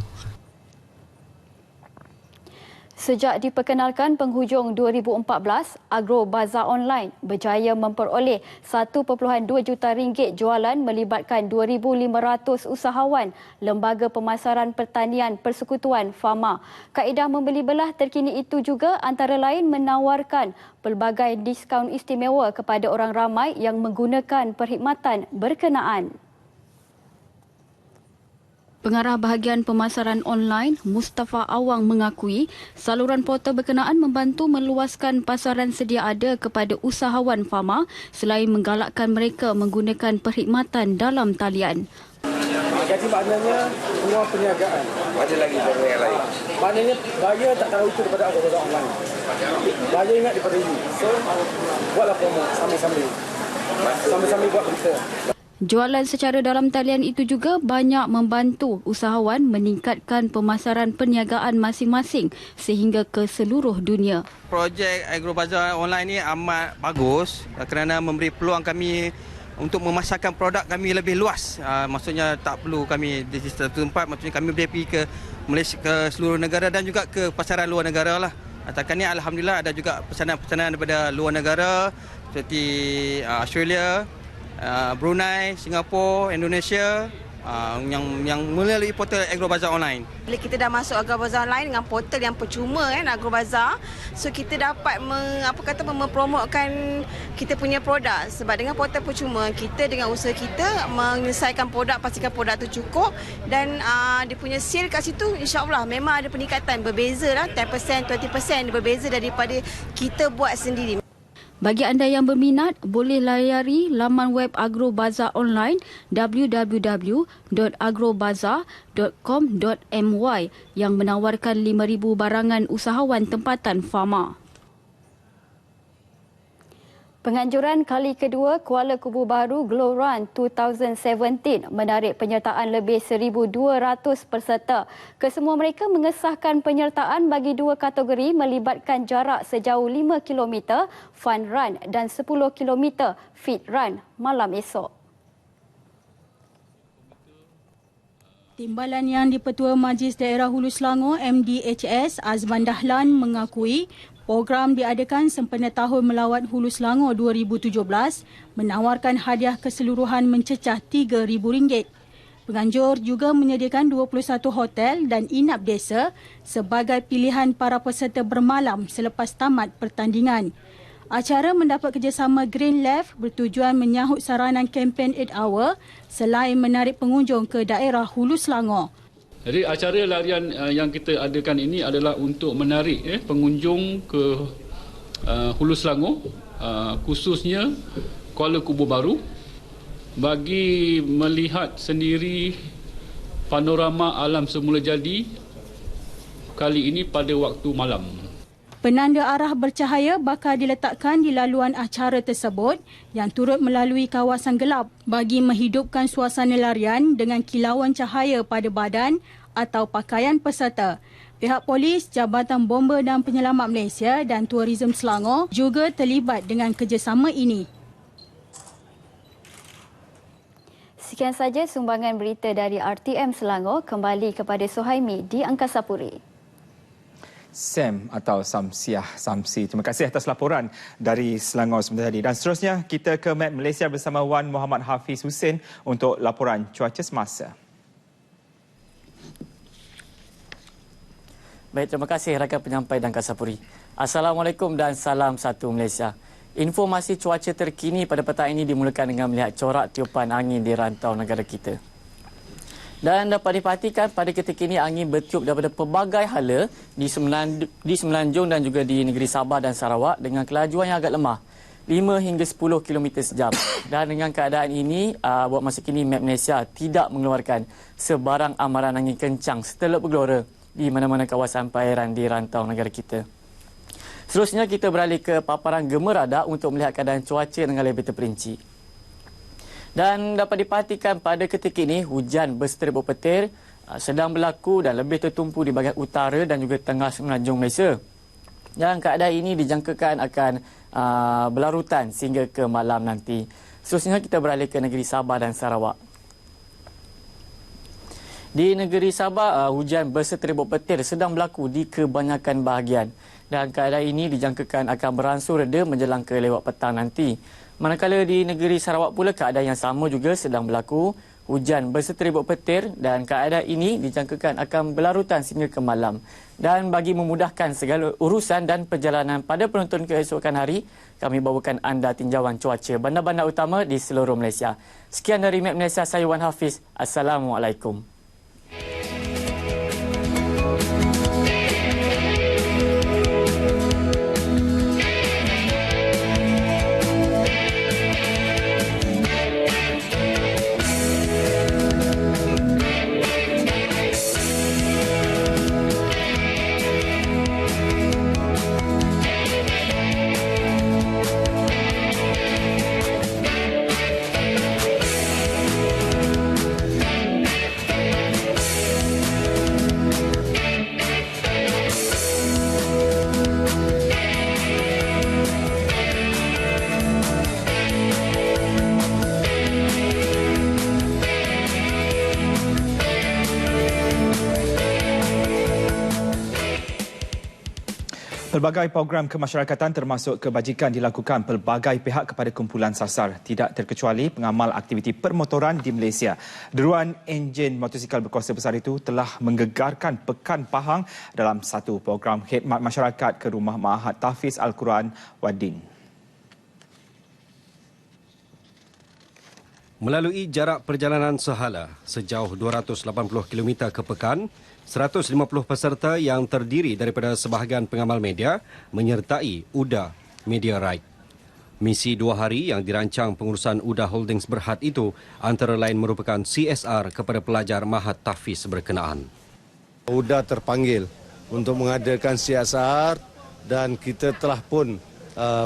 Sejak diperkenalkan penghujung 2014, Agro Bazaar Online berjaya memperoleh 1.2 juta ringgit jualan melibatkan 2,500 usahawan Lembaga Pemasaran Pertanian Persekutuan Fama. Kaedah membeli belah terkini itu juga antara lain menawarkan pelbagai diskaun istimewa kepada orang ramai yang menggunakan perkhidmatan berkenaan. Pengarah bahagian pemasaran online, Mustafa Awang mengakui saluran portal berkenaan membantu meluaskan pasaran sedia ada kepada usahawan Fama selain menggalakkan mereka menggunakan perkhidmatan dalam talian. Jadi maknanya semua perniagaan. Ada lagi yang lain. Maknanya buyer tak tahu itu daripada Agro Bazaar Online. Buyer ingat daripada ini. So, buatlah promo sambil-sambil. Sambil-sambil buat berita. Jualan secara dalam talian itu juga banyak membantu usahawan meningkatkan pemasaran perniagaan masing-masing sehingga ke seluruh dunia. Projek Agro Bazaar Online ini amat bagus kerana memberi peluang kami untuk memasarkan produk kami lebih luas. Maksudnya tak perlu kami di satu tempat, maksudnya kami boleh pergi ke Malaysia, ke seluruh negara dan juga ke pasaran luar negara lah. Atakan ni alhamdulillah ada juga pesanan-pesanan daripada luar negara seperti Australia, Brunei, Singapura, Indonesia yang melalui portal Agro Bazaar Online. Bila kita dah masuk Agro Bazaar Online dengan portal yang percuma kan, Agro Bazaar, so kita dapat mempromotkan kita punya produk. Sebab dengan portal percuma, kita dengan usaha kita menyelesaikan produk, pastikan produk tu cukup dan dia punya sale kat situ insya-Allah memang ada peningkatan, berbeza lah 10%, 20% berbeza daripada kita buat sendiri. Bagi anda yang berminat, boleh layari laman web Agro Bazaar Online www.agrobazar.com.my yang menawarkan 5,000 barangan usahawan tempatan Fama. Penganjuran kali kedua Kuala Kubu Baru Glow Run 2017 menarik penyertaan lebih 1,200 peserta. Kesemua mereka mengesahkan penyertaan bagi dua kategori melibatkan jarak sejauh 5 km Fun Run dan 10 km Fit Run malam esok. Timbalan yang di-Pertua Majlis Daerah Hulu Selangor MDHS Azman Dahlan mengakui program diadakan sempena Tahun Melawat Hulu Selangor 2017 menawarkan hadiah keseluruhan mencecah RM3,000. Penganjur juga menyediakan 21 hotel dan inap desa sebagai pilihan para peserta bermalam selepas tamat pertandingan. Acara mendapat kerjasama Green Left bertujuan menyahut saranan kempen 8 Hour selain menarik pengunjung ke daerah Hulu Selangor. Jadi acara larian yang kita adakan ini adalah untuk menarik pengunjung ke Hulu Selangor, khususnya Kuala Kubu Baru, bagi melihat sendiri panorama alam semula jadi kali ini pada waktu malam. Penanda arah bercahaya bakal diletakkan di laluan acara tersebut yang turut melalui kawasan gelap bagi menghidupkan suasana larian dengan kilauan cahaya pada badan atau pakaian peserta. Pihak polis, Jabatan Bomba dan Penyelamat Malaysia dan Tourism Selangor juga terlibat dengan kerjasama ini. Sekian saja sumbangan berita dari RTM Selangor. Kembali kepada Suhaimi di Angkasa Puri. Sam atau Samsi. Terima kasih atas laporan dari Selangor sebentar tadi. Dan seterusnya kita ke Map Malaysia bersama Wan Muhammad Hafiz Hussein untuk laporan cuaca semasa. Baik, terima kasih rakan penyampai dan Kasapuri. Assalamualaikum dan salam satu Malaysia. Informasi cuaca terkini pada petang ini dimulakan dengan melihat corak tiupan angin di rantau negara kita. Dan dapat diperhatikan pada ketika ini angin bertiup daripada pelbagai hala di Semenanjung dan juga di negeri Sabah dan Sarawak dengan kelajuan yang agak lemah, 5 hingga 10 km sejam. Dan dengan keadaan ini, buat masa kini Map Malaysia tidak mengeluarkan sebarang amaran angin kencang setelah bergelora di mana-mana kawasan perairan di rantau negara kita. Seterusnya kita beralih ke paparan gemerada untuk melihat keadaan cuaca dengan lebih terperinci. Dan dapat diperhatikan pada ketika ini hujan berseterbuk petir sedang berlaku dan lebih tertumpu di bahagian utara dan juga tengah Semenanjung Malaysia. Dan keadaan ini dijangkakan akan berlarutan sehingga ke malam nanti. Seterusnya kita beralih ke negeri Sabah dan Sarawak. Di negeri Sabah, hujan berseterbuk petir sedang berlaku di kebanyakan bahagian. Dan keadaan ini dijangkakan akan beransur reda menjelang ke lewat petang nanti. Manakala di negeri Sarawak pula keadaan yang sama juga sedang berlaku. Hujan berseterbuk petir dan keadaan ini dijangkakan akan berlarutan sehingga ke malam. Dan bagi memudahkan segala urusan dan perjalanan pada penonton keesokan hari, kami bawakan anda tinjauan cuaca bandar-bandar utama di seluruh Malaysia. Sekian dari Map Malaysia, saya Wan Hafiz. Assalamualaikum. Pelbagai program kemasyarakatan termasuk kebajikan dilakukan pelbagai pihak kepada kumpulan sasar, tidak terkecuali pengamal aktiviti permotoran di Malaysia. Deruan enjin motosikal berkuasa besar itu telah menggegarkan Pekan Pahang dalam satu program khidmat masyarakat ke rumah Ma'had Tahfiz Al-Quran Wading. Melalui jarak perjalanan sehala sejauh 280 km ke Pekan, 150 peserta yang terdiri daripada sebahagian pengamal media menyertai UDA Media Right. Misi 2 hari yang dirancang pengurusan UDA Holdings Berhad itu antara lain merupakan CSR kepada pelajar Ma'had Tahfiz berkenaan. UDA terpanggil untuk mengadakan CSR dan kita telah pun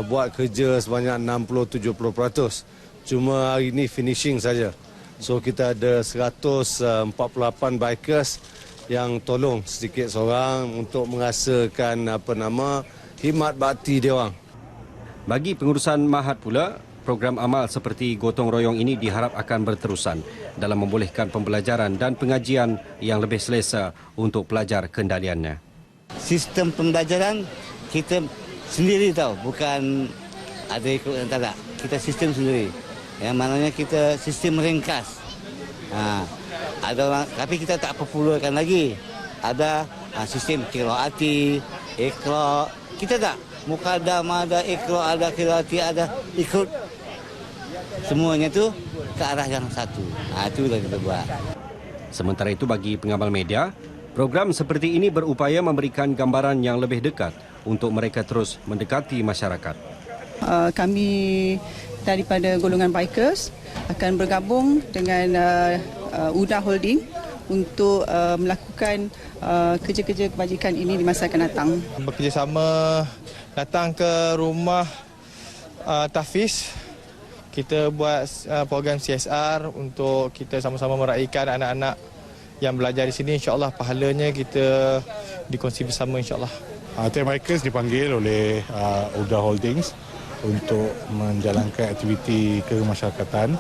buat kerja sebanyak 60-70%. Cuma hari ini finishing saja. So kita ada 148 bikers yang tolong sedikit seorang untuk menghasilkan khidmat bakti dia orang. Bagi pengurusan Ma'had pula, program amal seperti gotong royong ini diharap akan berterusan dalam membolehkan pembelajaran dan pengajian yang lebih selesa untuk pelajar kendaliannya. Sistem pembelajaran kita sendiri tahu, bukan ada ikut yang tak. Kita sistem sendiri. Yang maknanya kita sistem ringkas. Ada orang, tapi kita tak popularkan lagi. Ada sistem qiraati, iqra. Kita tak. Muqaddam ada, iqra ada, qiraati ada, ikut. Semuanya tu ke arah yang satu. Itu yang kita buat. Sementara itu bagi pengamal media, program seperti ini berupaya memberikan gambaran yang lebih dekat untuk mereka terus mendekati masyarakat. Kami daripada golongan bikers akan bergabung dengan UDA Holding untuk melakukan kerja-kerja kebajikan ini di masa akan datang. Bekerjasama datang ke rumah Tahfiz. Kita buat program CSR untuk kita sama-sama meraihkan anak-anak yang belajar di sini. InsyaAllah pahalanya kita dikongsi bersama insyaAllah. Tim bikers dipanggil oleh UDA Holdings untuk menjalankan aktiviti kemasyarakatan.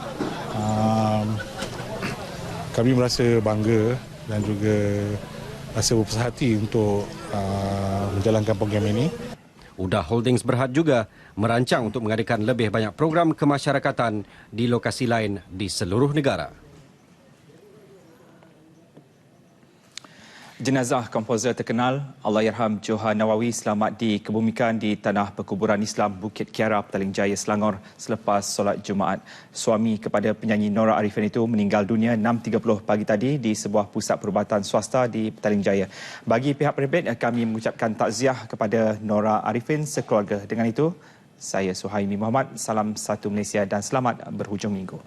Kami merasa bangga dan juga rasa berpuas hati untuk menjalankan program ini. UDA Holdings Berhad juga merancang untuk mengadakan lebih banyak program kemasyarakatan di lokasi lain di seluruh negara. Jenazah komposer terkenal Allahyarham Johar Nawawi selamat dikebumikan di Tanah Perkuburan Islam Bukit Kiara, Petaling Jaya, Selangor selepas solat Jumaat. Suami kepada penyanyi Nora Arifin itu meninggal dunia 6.30 pagi tadi di sebuah pusat perubatan swasta di Petaling Jaya. Bagi pihak penerbit, kami mengucapkan takziah kepada Nora Arifin sekeluarga. Dengan itu, saya Suhaimi Muhammad, salam satu Malaysia dan selamat berhujung minggu.